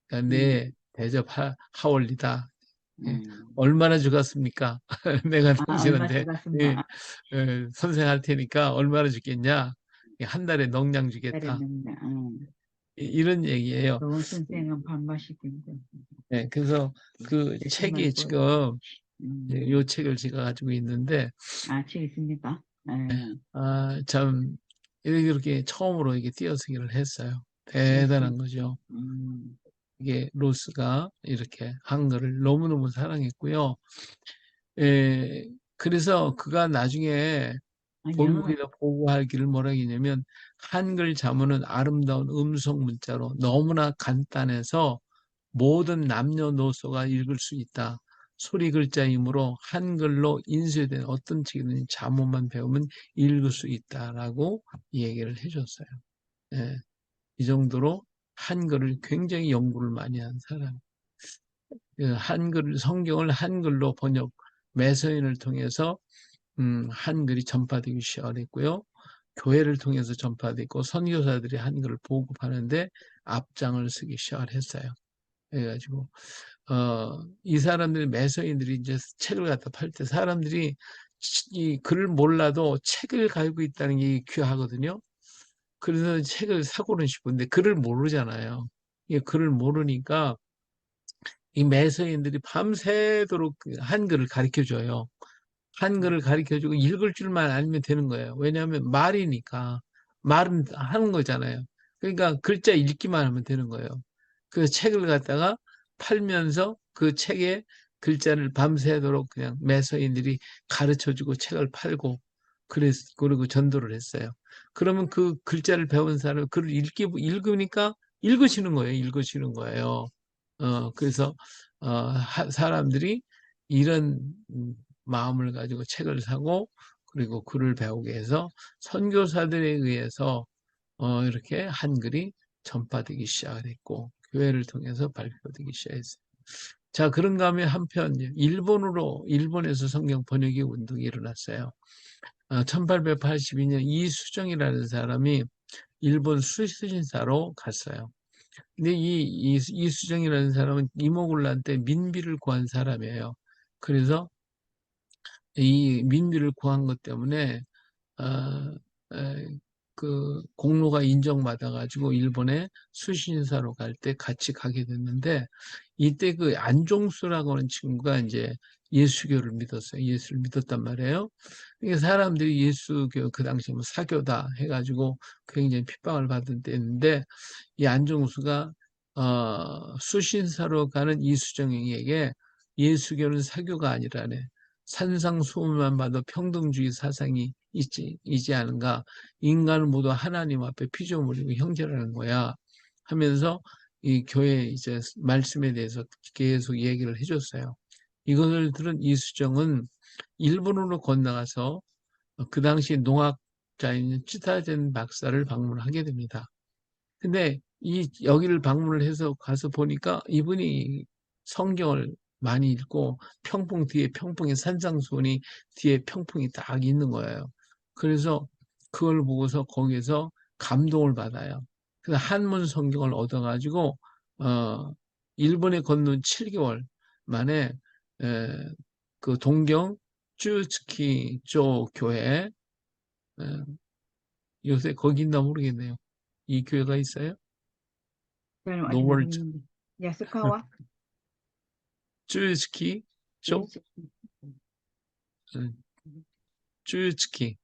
그러니까 음, 내 대접하올리다. 예. 음, 얼마나 주겠습니까? 내가 얼마 당신한테 예, 주겠습니다. 선생할 테니까 얼마나 주겠냐? 한 달에 농량 주겠다. 그랬는데, 이런 얘기예요. 좋은 선생은 밥맛이 된다. 예, 그래서 그 대선말 책이 보이. 지금 음, 요 책을 제가 가지고 있는데, 책 있습니까? 참 이렇게 처음으로 이게 띄어쓰기를 했어요. 그렇습니다. 대단한 거죠. 이게 로스가 이렇게 한글을 너무너무 사랑했고요. 그래서 그가 나중에 아니요. 본문에다 보고하기를 뭐라 했냐면, 한글 자문은 아름다운 음성 문자로 너무나 간단해서 모든 남녀노소가 읽을 수 있다. 소리 글자이므로 한글로 인쇄된 어떤 책이든 자문만 배우면 읽을 수 있다라고 얘기를 해줬어요. 예, 이 정도로 한글을 굉장히 연구를 많이 한 사람. 성경을 한글로 매서인을 통해서 한글이 전파되기 시작했고요. 교회를 통해서 전파됐고 선교사들이 한글을 보급하는데 앞장을 서기 시작을 했어요. 그래가지고 이 사람들이 매서인들이 이제 책을 갖다 팔 때 사람들이 이 글을 몰라도 책을 가지고 있다는 게 귀하거든요. 그래서 책을 사고는 싶은데 글을 모르잖아요. 이 글을 모르니까 이 매서인들이 밤새도록 그 한글을 가르쳐 줘요. 한글을 가르쳐 주고 읽을 줄만 알면 되는 거예요. 왜냐하면 말이니까. 말은 하는 거잖아요. 그러니까 글자 읽기만 하면 되는 거예요. 그 책을 갖다가 팔면서 그 책에 글자를 밤새도록 그냥 매서인들이 가르쳐 주고 책을 팔고 그리고 전도를 했어요. 그러면 그 글자를 배운 사람은 글을 읽으니까 읽으시는 거예요. 읽으시는 거예요. 그래서 사람들이 이런 마음을 가지고 책을 사고 그리고 글을 배우게 해서 선교사들에 의해서 이렇게 한글이 전파되기 시작했고 교회를 통해서 발표되기 시작했어요. 자, 그런가 하면 한편 일본에서 성경 번역의 운동이 일어났어요. 1882년 이수정이라는 사람이 일본 수신사로 갔어요. 근데 이수정이라는 사람은 이모군란 때 민비를 구한 사람이에요. 그래서 이 민비를 구한 것 때문에 어, 에, 그 공로가 인정받아가지고 일본에 수신사로 갈 때 같이 가게 됐는데 이때 그 안종수라고 하는 친구가 이제 예수교를 믿었어요. 예수를 믿었단 말이에요. 그러니까 사람들이 예수교 그 당시 뭐 사교다 해가지고 굉장히 핍박을 받은 때였는데 이 안종수가 수신사로 가는 이수정에게 예수교는 사교가 아니라네. 산상수훈만 봐도 평등주의 사상이 있지 않은가. 인간은 모두 하나님 앞에 피조물이고 형제라는 거야. 하면서 이 교회 이제 말씀에 대해서 계속 얘기를 해줬어요. 이것을 들은 이수정은 일본으로 건너가서 그 당시 농학자인 치타젠 박사를 방문하게 됩니다. 근데 여기를 방문을 해서 가서 보니까 이분이 성경을 많이 읽고 평풍 뒤에 평풍의 산상수훈이 뒤에 평풍이 딱 있는 거예요. 그래서 그걸 보고서 거기에서 감동을 받아요. 그래서 한문 성경을 얻어가지고 일본에 건넌 7개월 만에 그 동경 쭈츠키 쪽 교회 요새 거기 있나 모르겠네요. 이 교회가 있어요? 저는 아직 노월 모르겠는데. 야스카와? 쭈츠키 쪽 쭈츠키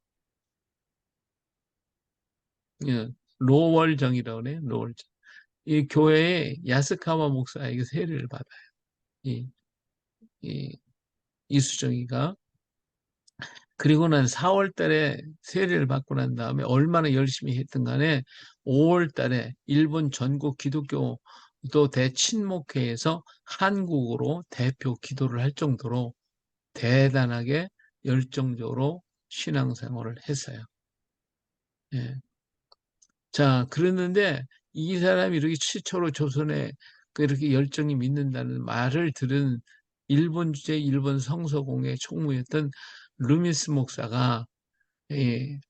예, 로월정이라고 그래요. 로월정. 이 교회에 야스카와 목사에게 세례를 받아요. 이, 이 이수정이가. 그리고 난 4월 달에 세례를 받고 난 다음에 얼마나 열심히 했든 간에 5월 달에 일본 전국 기독교 또 대친목회에서 한국으로 대표 기도를 할 정도로 대단하게 열정적으로 신앙생활을 했어요. 예. 자, 그랬는데 이 사람이 이렇게 최초로 조선에 이렇게 열정이 믿는다는 말을 들은 일본 주재 일본 성서공회 총무였던 루미스 목사가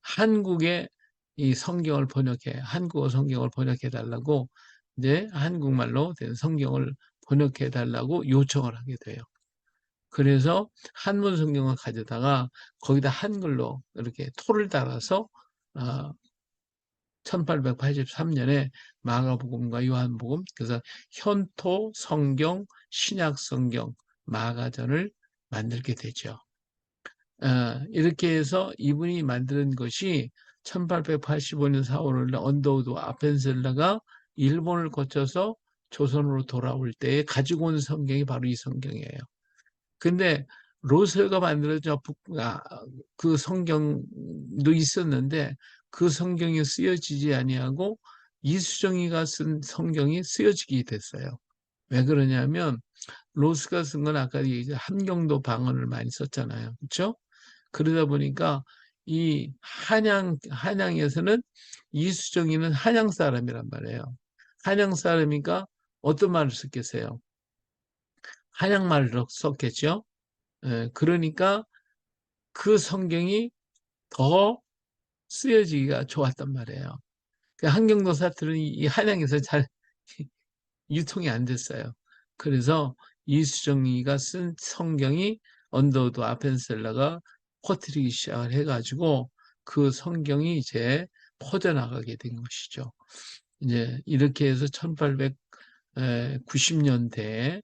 한국의 이 성경을 번역해 한국어 성경을 번역해 달라고 이제 한국말로 된 성경을 번역해 달라고 요청을 하게 돼요. 그래서 한문 성경을 가져다가 거기다 한글로 이렇게 토를 달아서 1883년에 마가복음과 요한복음, 그래서 현토 성경, 신약 성경, 마가전을 만들게 되죠. 이렇게 해서 이분이 만든 것이 1885년 4월에 언더우드 아펜셀러가 일본을 거쳐서 조선으로 돌아올 때에 가지고 온 성경이 바로 이 성경이에요. 근데 로스가 만들어진 그 성경도 있었는데 그 성경이 쓰여지지 아니하고 이수정이가 쓴 성경이 쓰여지게 됐어요. 왜 그러냐면 로스가 쓴 건 아까 이제 함경도 방언을 많이 썼잖아요. 그렇죠? 그러다 보니까 이 한양에서는 이수정이는 한양 사람이란 말이에요. 한양 사람이니까 어떤 말을 썼겠어요? 한양말을 썼겠죠? 그러니까 그 성경이 더 쓰여지기가 좋았단 말이에요. 그 한경도 사투는 이 한양에서 잘 유통이 안 됐어요. 그래서 이수정이가 쓴 성경이 언더우드 아펜셀러가 퍼뜨리기 시작을 해가지고 그 성경이 이제 퍼져나가게 된 것이죠. 이제 이렇게 해서 1890년대에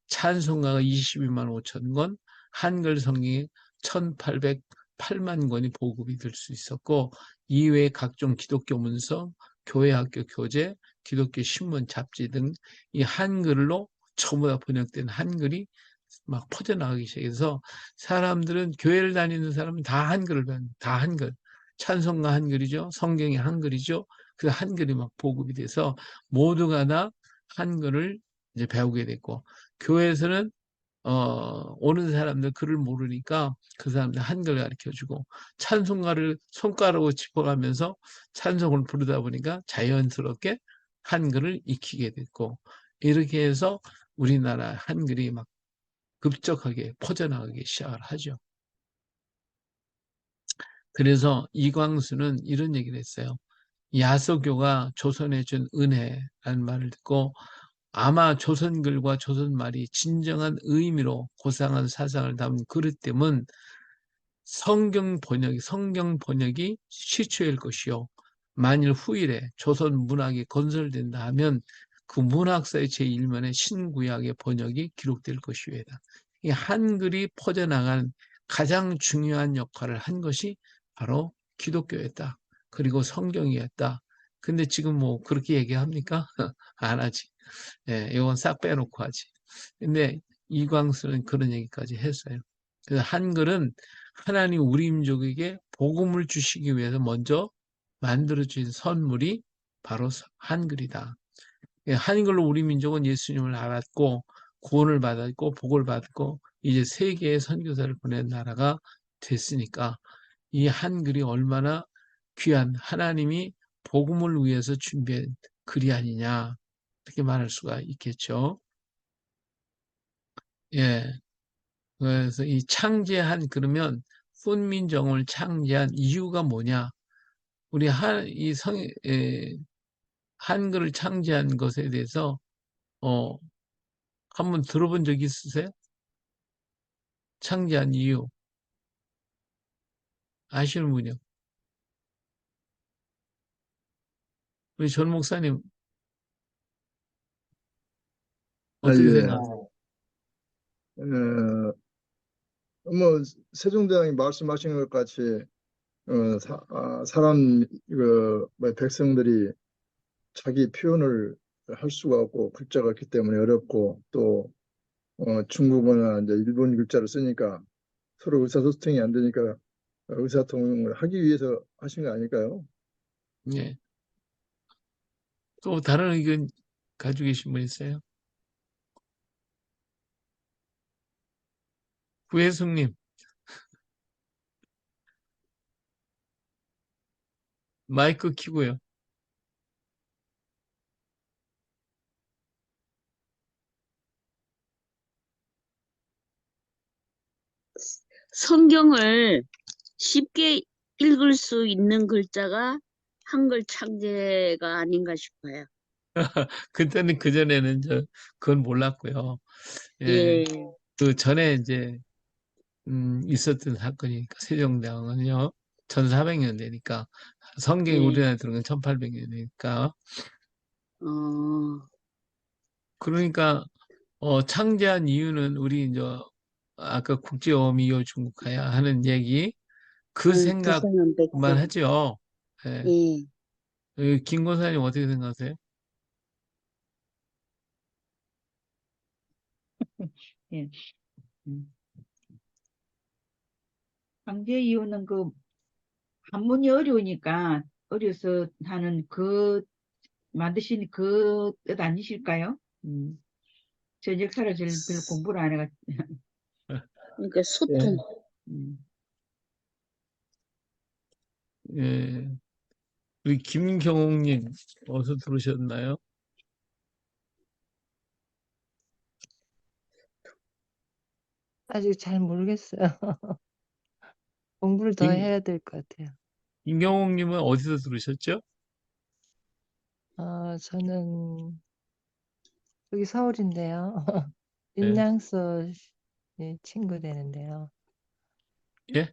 찬송가가 22만 5천 권, 한글 성경이 1808만 권이 보급이 될 수 있었고 이외에 각종 기독교 문서, 교회학교 교재, 기독교 신문, 잡지 등 이 한글로 전부 다 번역된 한글이 막 퍼져나가기 시작해서 사람들은 교회를 다니는 사람은 다 한글을 배웁니다. 다 한글. 찬송가 한글이죠. 성경이 한글이죠. 그 한글이 막 보급이 돼서 모두가 다 한글을 이제 배우게 됐고 교회에서는 오는 사람들 글을 모르니까 그 사람들 한글 가르쳐주고 찬송가를 손가락으로 짚어가면서 찬송을 부르다 보니까 자연스럽게 한글을 익히게 됐고 이렇게 해서 우리나라 한글이 막 급격하게 퍼져나가기 시작을 하죠. 그래서 이광수는 이런 얘기를 했어요. 야소교가 조선에 준 은혜라는 말을 듣고 아마 조선글과 조선말이 진정한 의미로 고상한 사상을 담은 그릇 때문 성경 번역이 시초일 것이요. 만일 후일에 조선 문학이 건설된다 하면 그 문학사의 제1면에 신구약의 번역이 기록될 것이외다. 이 한글이 퍼져나간 가장 중요한 역할을 한 것이 바로 기독교였다. 그리고 성경이었다. 근데 지금 뭐 그렇게 얘기합니까? 안 하지. 예, 이건 싹 빼놓고 하지. 근데 이광수는 그런 얘기까지 했어요. 그래서 한글은 하나님 우리 민족에게 복음을 주시기 위해서 먼저 만들어 주신 선물이 바로 한글이다. 한글로 우리 민족은 예수님을 알았고 구원을 받았고 복을 받고 이제 세계에 선교사를 보낸 나라가 됐으니까 이 한글이 얼마나 귀한 하나님이 복음을 위해서 준비한 글이 아니냐 그렇게 말할 수가 있겠죠. 예. 그래서 이 창제한 그러면 훈민정음을 창제한 이유가 뭐냐? 우리 한글을 창제한 것에 대해서 어, 한번 들어본 적 있으세요? 창제한 이유 아시는 분이요? 우리 전 목사님 아, 어떻게 예. 생각하세요? 뭐 세종대왕이 말씀하신 것 같이 사람 뭐 백성들이 자기 표현을 할 수가 없고 글자가 있기 때문에 어렵고 또 중국어나 이제 일본 글자를 쓰니까 서로 의사소통이 안 되니까 의사소통을 하기 위해서 하신 거 아닐까요? 예. 또 다른 의견 가지고 계신 분 있어요? 구혜숙님 마이크 켜고요. 성경을 쉽게 읽을 수 있는 글자가 한글 창제가 아닌가 싶어요. 그때는 그전에는 그건 몰랐고요. 예. 예, 그 전에 이제 있었던 사건이니까 세종대왕은요. 1400년대니까 성경이 예, 우리나라에 들어온 건 1800년이니까 어, 그러니까 창제한 이유는 우리 이제 아까 국제어미요 중국화야 하는 얘기 그 생각만 두성은 백성. 하죠. 예. 예, 김 권사님 어떻게 생각하세요? 예. 음. 강제 이유는 그 한문이 어려우니까 어려서 하는 그 만드신 그 뜻 아니실까요? 전 역사를 별로 공부를 안 해가지고. 그러니까 예. 소통. 음. 예. 우리 김경옥님 어디서 들으셨나요? 아직 잘 모르겠어요. 공부를 더 김, 해야 될 것 같아요. 김경옥님은 어디서 들으셨죠? 저는 여기 서울인데요. 예. 윤양서 친구 되는데요. 예?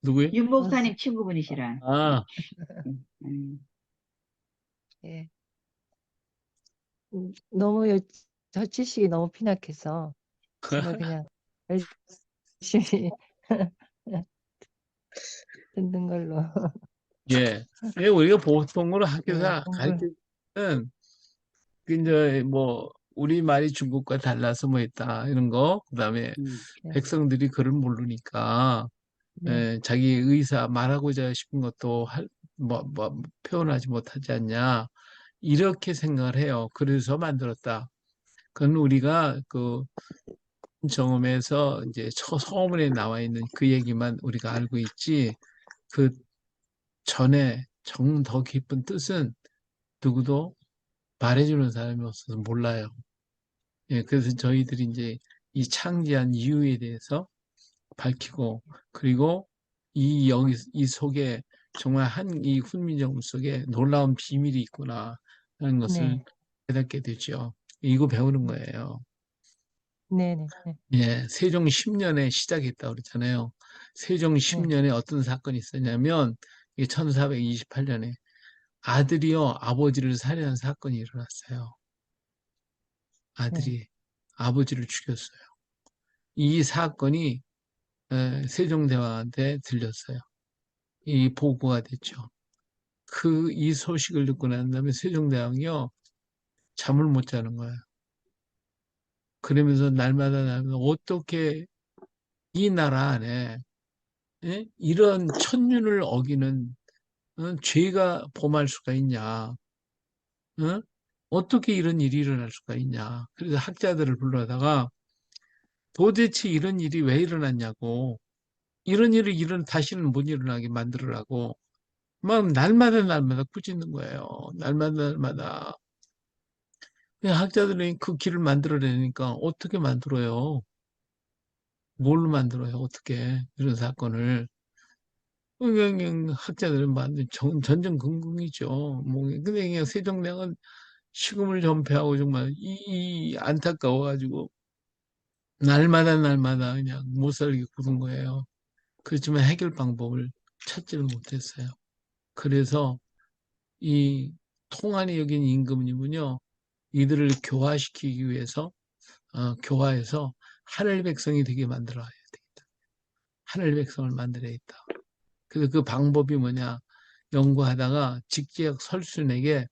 누구요? 윤 어, 목사님 친구분이시라. 아, 음. 예. 너무 저 지식이 너무 빈약해서 제가 그냥 열심히 듣는 걸로. 예. 예, 우리가 보통으로 예, 학교에서 공부를. 가르칠 때는 그 이제 뭐 우리말이 중국과 달라서 뭐 있다 이런 거 그다음에 네, 백성들이 글을 모르니까 네, 자기 의사 말하고자 싶은 것도 표현하지 못하지 않냐 이렇게 생각을 해요. 그래서 만들었다. 그건 우리가 그 정음에서 이제 서문에 나와 있는 그 얘기만 우리가 알고 있지 그 전에 더 깊은 뜻은 누구도 말해주는 사람이 없어서 몰라요. 예, 그래서 저희들이 이제 이 창제한 이유에 대해서 밝히고, 그리고 이 속에 정말 이 훈민정음 속에 놀라운 비밀이 있구나 하는 것을 네, 깨닫게 되죠. 이거 배우는 거예요. 네, 네, 네, 예, 세종 10년에 시작했다고 그랬잖아요. 세종 네, 10년에 어떤 사건이 있었냐면, 이게 1428년에 아들이요, 아버지를 살해한 사건이 일어났어요. 네, 아들이 아버지를 죽였어요. 이 사건이 세종대왕한테 들렸어요. 이 보고가 됐죠. 이 소식을 듣고 난 다음에 세종대왕이요, 잠을 못 자는 거예요. 그러면서 날마다 어떻게 이 나라 안에 예? 이런 천륜을 어기는 죄가 범할 수가 있냐? 어? 어떻게 이런 일이 일어날 수가 있냐? 그래서 학자들을 불러다가 도대체 이런 일이 왜 일어났냐고, 이런 일이 다시는 못 일어나게 만들으라고 막 날마다 꾸짖는 거예요. 날마다. 학자들이 그 길을 만들어내니까 어떻게 만들어요? 뭘로 만들어요? 어떻게 이런 사건을? 그냥 학자들은 완전 전전긍긍이죠. 뭐 근데 그냥 세종대왕은 식음을 전폐하고 정말 이 안타까워가지고 날마다 그냥 못 살게 구는 거예요. 그렇지만 해결 방법을 찾지를 못했어요. 그래서 이 통한이 여긴 임금님은요, 이들을 교화시키기 위해서 교화해서 하늘 백성이 되게 만들어야 되겠다. 하늘 백성을 만들어야겠다. 그래서 그 방법이 뭐냐? 연구하다가 직접 설순에게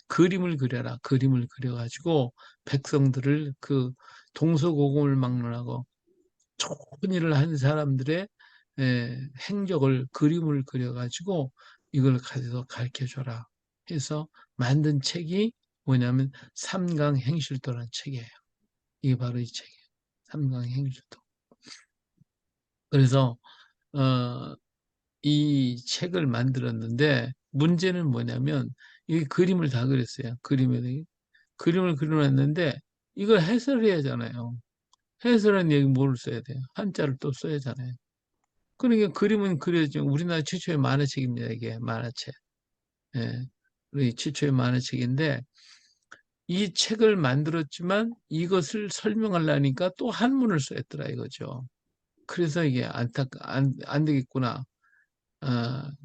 그림을 그려라. 그림을 그려가지고 백성들을 그 동서고금을 막론하고 좋은 일을 한 사람들의 행적을 그림을 그려가지고 이걸 가져서 가르쳐줘라 해서 만든 책이 뭐냐면 삼강행실도라는 책이에요. 이게 바로 이 책이에요. 삼강행실도. 그래서 이 책을 만들었는데 문제는 뭐냐면 이 그림을 다 그렸어요. 그림을 그려놨는데 이걸 해설해야 하잖아요. 해설은 여기 뭐를 써야 돼요? 한자를 또 써야 하잖아요. 그러니까 그림은 그려야죠. 우리나라 최초의 만화책입니다. 이게 만화책. 예. 우리 최초의 만화책인데 이 책을 만들었지만 이것을 설명하려니까 또 한문을 썼더라 이거죠. 그래서 이게 안 되겠구나.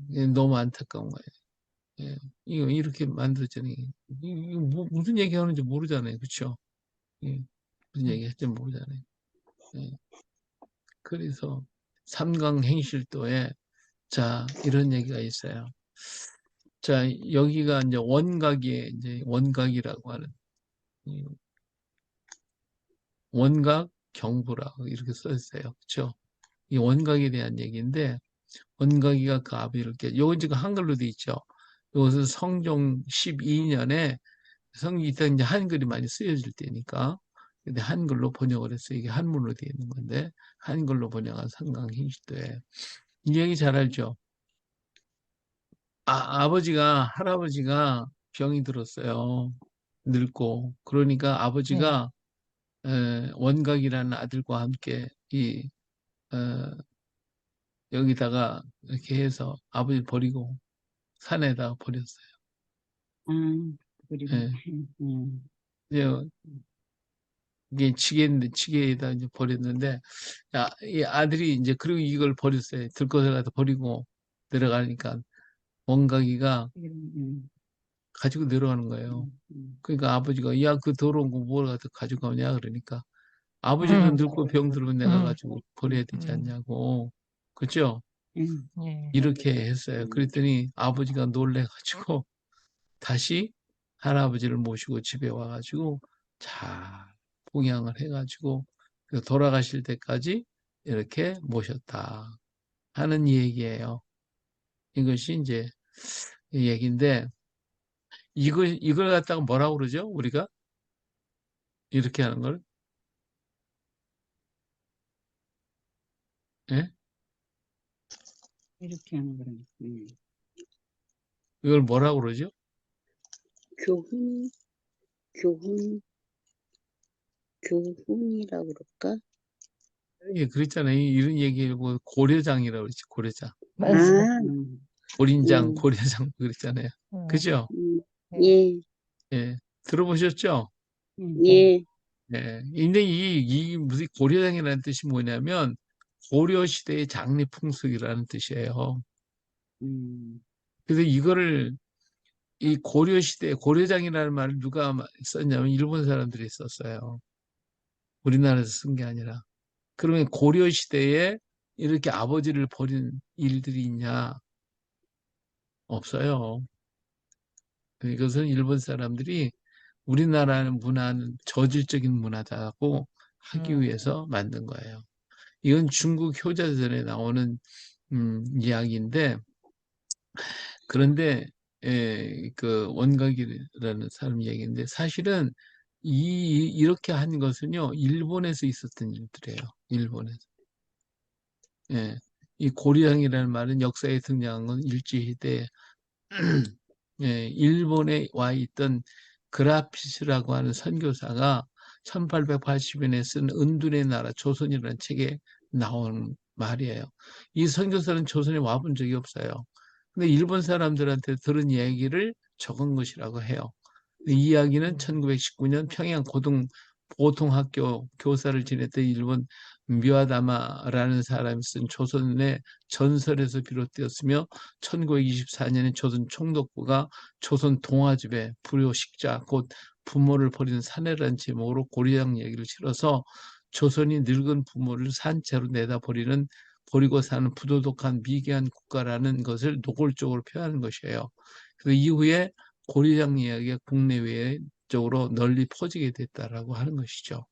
이게 너무 안타까운 거예요. 예. 이거 이렇게 만들었잖아요. 이거 무슨 얘기 하는지 모르잖아요. 그렇죠? 예. 무슨 얘기 할지 모르잖아요. 예. 그래서 삼강행실도에 자, 이런 얘기가 있어요. 자, 여기가 이제 원각이라고 하는 이 원각 경부라고 이렇게 써 있어요. 그렇죠? 이 원각에 대한 얘기인데 원각이가 그 아비를 요건 지금 한글로 돼 있죠. 이것은 성종 12년에 이때 이제 한글이 많이 쓰여질 때니까 근데 한글로 번역을 했어요. 이게 한문으로 되어 있는 건데 한글로 번역한 삼강행시도에 이 얘기 잘 알죠? 할아버지가 병이 들었어요. 늙고. 그러니까 네. 아버지가 원각이라는 아들과 함께 어, 여기다가 이렇게 해서 아버지 버리고 산에다가 버렸어요. 아, 그리고, 예. 음, 이제 이게 지게인데 지게에다 이제 버렸는데 이 아들이 이제 그리고 이걸 버렸어요. 들것을 갖다 버리고 내려가니까 원각이가 음, 가지고 내려가는 거예요. 그러니까 아버지가 야 그 더러운 거 뭘 갖다 가지고 가냐 그러니까 아버지도 늙고 병들면 내가 음, 가지고 버려야 되지 않냐고. 그죠? 예. 이렇게 했어요. 그랬더니 아버지가 놀래가지고 다시 할아버지를 모시고 집에 와가지고 잘 봉양을 해가지고 그 돌아가실 때까지 이렇게 모셨다 하는 얘기예요. 이것이 이제 이 얘기인데 이걸 갖다가 뭐라고 그러죠? 우리가 이렇게 하는 걸? 예? 이렇게 하는 거라. 이걸 뭐라고 그러죠? 교훈, 교훈, 교훈이라고 그럴까? 예, 그랬잖아요. 이런 얘기고 고려장이라고 그러지. 고려장. 맞아요. 아, 고린장, 음, 고려장 그랬잖아요. 그죠? 음, 예. 예, 예. 들어보셨죠? 예, 예. 근데 이 무슨 고려장이라는 뜻이 뭐냐면 고려시대의 장리풍속이라는 뜻이에요. 음, 그래서 이거를 이 고려시대, 고려장이라는 말을 누가 썼냐면 일본 사람들이 썼어요. 우리나라에서 쓴 게 아니라. 그러면 고려시대에 이렇게 아버지를 버린 일들이 있냐? 없어요. 이것은 일본 사람들이 우리나라는 문화는 저질적인 문화다고 하기 위해서 만든 거예요. 이건 중국 효자전에 나오는 이야기인데, 그런데 그 원각이라는 사람 얘기인데, 사실은 이렇게 한 것은요 일본에서 있었던 일들이에요. 일본에서. 예. 이 고려향이라는 말은 역사에 등장한 건 일제시대 예, 일본에 와 있던 그라피스라고 하는 선교사가 1880년에 쓴 은둔의 나라 조선이라는 책에 나온 말이에요. 이 선교사는 조선에 와본 적이 없어요. 근데 일본 사람들한테 들은 얘기를 적은 것이라고 해요. 이 이야기는 1919년 평양 보통학교 교사를 지냈던 일본 묘아다마라는 사람이 쓴 조선의 전설에서 비롯되었으며 1924년에 조선 총독부가 조선 동아집에 불효식자 곧 부모를 버리는 사내라는 제목으로 고려장 얘기를 실어서 조선이 늙은 부모를 산채로 내다 버리고 사는 부도덕한 미개한 국가라는 것을 노골적으로 표현하는 것이에요. 그 이후에 고려장 이야기가 국내외적으로 널리 퍼지게 됐다라고 하는 것이죠.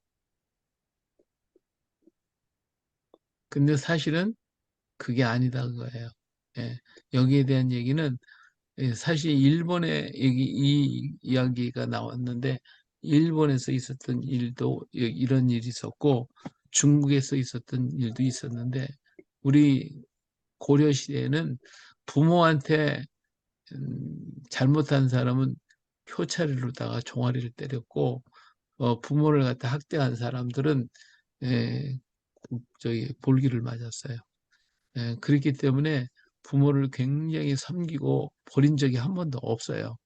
근데 사실은 그게 아니다 그거예요. 예, 여기에 대한 얘기는 사실 일본에 이 이야기가 나왔는데 일본에서 있었던 일도 이런 일이 있었고 중국에서 있었던 일도 있었는데 우리 고려 시대에는 부모한테 잘못한 사람은 효차리로다가 종아리를 때렸고 부모를 갖다 학대한 사람들은 에, 저기 볼기를 맞았어요. 그렇기 때문에 부모를 굉장히 섬기고 버린 적이 한 번도 없어요.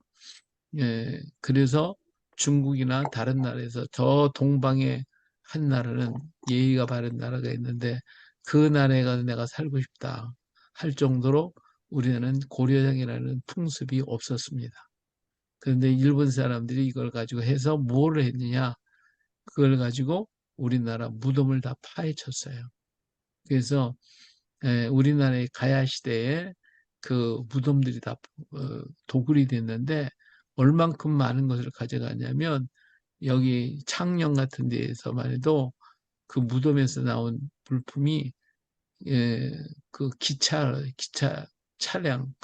그래서 중국이나 다른 나라에서 저 동방의 한 나라는 예의가 바른 나라가 있는데 그 나라에 가서 내가 살고 싶다 할 정도로 우리는 고려장이라는 풍습이 없었습니다. 그런데 일본 사람들이 이걸 가지고 해서 뭘 했느냐? 그걸 가지고 우리나라 무덤을 다 파헤쳤어요. 그래서 우리나라의 가야 시대에 그 무덤들이 다 도굴이 됐는데 얼만큼 많은 것을 가져가냐면 여기 창녕 같은 데에서만 해도 그 무덤에서 나온 물품이 그 기차 차량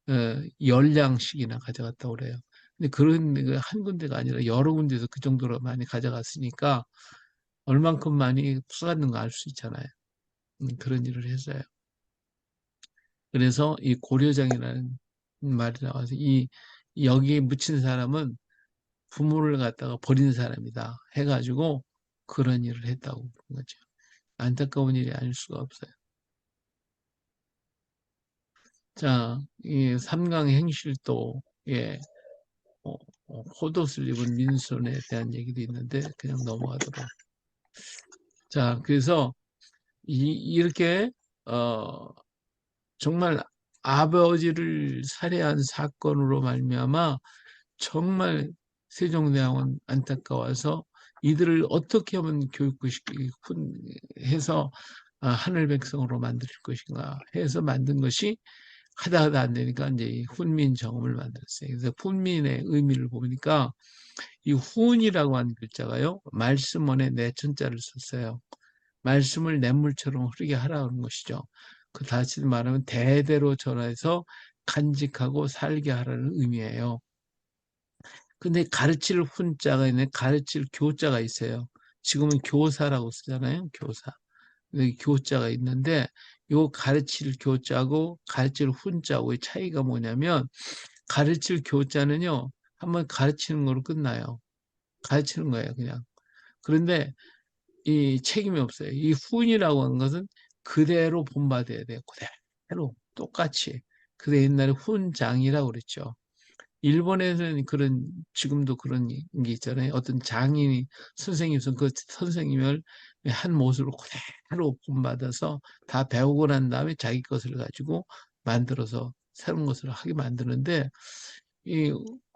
10량씩이나 가져갔다고 그래요. 근데 그런 한 군데가 아니라 여러 군데서 그 정도로 많이 가져갔으니까 얼만큼 많이 풀었는가 알 수 있잖아요. 그런 일을 했어요. 그래서 이 고려장이라는 말이 나와서 여기에 묻힌 사람은 부모를 갖다가 버린 사람이다 해가지고 그런 일을 했다고 그런 거죠. 안타까운 일이 아닐 수가 없어요. 자, 이 삼강 행실도에 호도를 입은 민순에 대한 얘기도 있는데 그냥 넘어가도록. 자, 그래서 이렇게 정말 아버지를 살해한 사건으로 말미암아 정말 세종대왕은 안타까워서 이들을 어떻게 하면 교육해서 하늘 백성으로 만들 것인가 해서 만든 것이 하다 안 되니까 이제 훈민정음을 만들었어요. 그래서 훈민의 의미를 보니까 이 훈이라고 하는 글자가요, 말씀원에 내천자를 썼어요. 말씀을 냇물처럼 흐르게 하라는 것이죠. 그 다시 말하면 대대로 전해서 간직하고 살게 하라는 의미예요. 근데 가르칠 훈자가 있는 가르칠 교자가 있어요. 지금은 교사라고 쓰잖아요. 교사. 여기 교자가 있는데 요 가르칠 교자고 가르칠 훈자고의 차이가 뭐냐면 가르칠 교자는요. 한번 가르치는 거로 끝나요. 가르치는 거예요, 그냥. 그런데 이 책임이 없어요. 이 훈이라고 하는 것은 그대로 본받아야 돼요. 그대로 똑같이. 그게 옛날에 훈장이라고 그랬죠. 일본에서는 지금도 그런 게 있잖아요. 어떤 장인이 선생님은 그 선생님을 한 모습으로 그대로 본받아서 다 배우고 난 다음에 자기 것을 가지고 만들어서 새로운 것을 하게 만드는데, 이,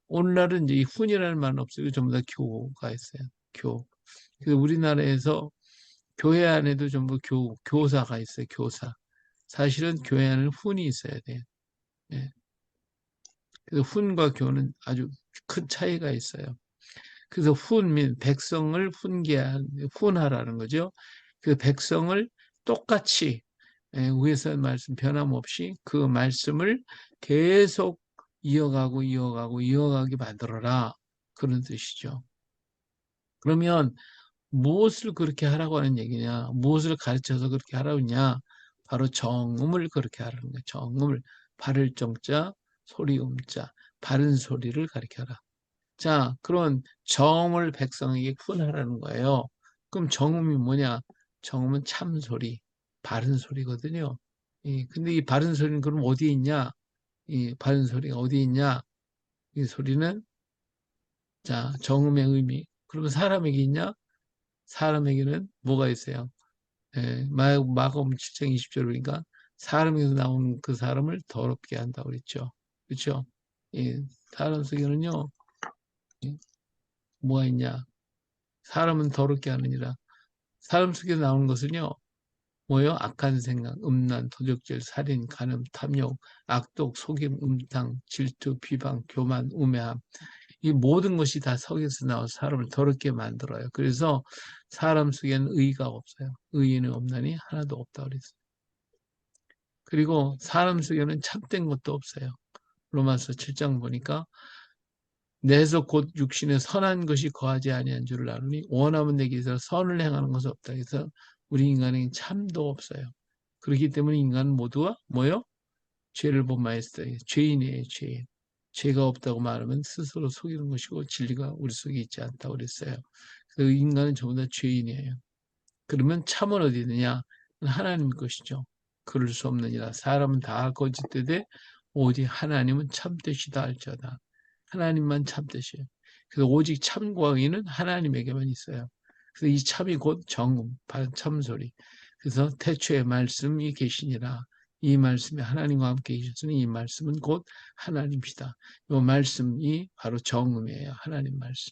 오늘날은 이제 이 훈이라는 말은 없어요. 전부 다 교가 있어요. 교. 그래서 우리나라에서 교회 안에도 전부 교사가 있어요. 교사. 사실은 교회 안에는 훈이 있어야 돼요. 예. 그래서 훈과 교는 아주 큰 차이가 있어요. 그래서 백성을 훈하라는 거죠. 그 백성을 똑같이 위에서 말씀 변함없이 그 말씀을 계속 이어가게 만들어라. 그런 뜻이죠. 그러면 무엇을 그렇게 하라고 하는 얘기냐? 무엇을 가르쳐서 그렇게 하라고 하냐? 바로 정음을 그렇게 하라는 거예요. 정음을 바를 정자, 소리 음자, 바른 소리를 가르쳐라. 자, 그런 정음을 백성에게 훈하라는 거예요. 그럼 정음이 뭐냐? 정음은 참소리, 바른 소리거든요. 근데 이 바른 소리는 그럼 어디에 있냐? 이 바른 소리가 어디에 있냐? 이 소리는, 자, 정음의 의미. 그러면 사람에게 있냐? 사람에게는 뭐가 있어요? 마가복음 7장 20절 보니까 사람에게서 나온 그 사람을 더럽게 한다고 그랬죠. 그렇죠? 사람 속에는요, 뭐가 있냐? 사람은 더럽게 하느니라. 사람 속에서 나오는 것은요, 뭐예요? 악한 생각, 음란, 도적질, 살인, 간음, 탐욕, 악독, 속임, 음탕, 질투, 비방, 교만, 우매함. 이 모든 것이 다 속에서 나와서 사람을 더럽게 만들어요. 그래서 사람 속에는 의가 없어요. 의인은 없나니 하나도 없다 그랬어요. 그리고 사람 속에는 참된 것도 없어요. 로마서 7장 보니까 내서 곧 육신에 선한 것이 거하지 아니한 줄을 아노니 원하면 내게 있어 선을 행하는 것은 없다. 그래서 우리 인간에게 참도 없어요. 그렇기 때문에 인간은 모두가 뭐요? 죄를 범하였어요. 죄인이에요, 죄인. 죄가 없다고 말하면 스스로 속이는 것이고 진리가 우리 속에 있지 않다고 그랬어요. 그래서 인간은 전부 다 죄인이에요. 그러면 참은 어디 있느냐? 하나님 것이죠. 그럴 수 없느니라. 사람은 다 거짓되되 오직 하나님은 참되시다 할지어다. 하나님만 참되시요. 그래서 오직 참과 의는 하나님에게만 있어요. 그래서 이 참이 곧 정음, 참소리. 그래서 태초에 말씀이 계시니라. 이 말씀이 하나님과 함께 계셨으니 이 말씀은 곧 하나님이시다. 이 말씀이 바로 정음이에요. 하나님 말씀.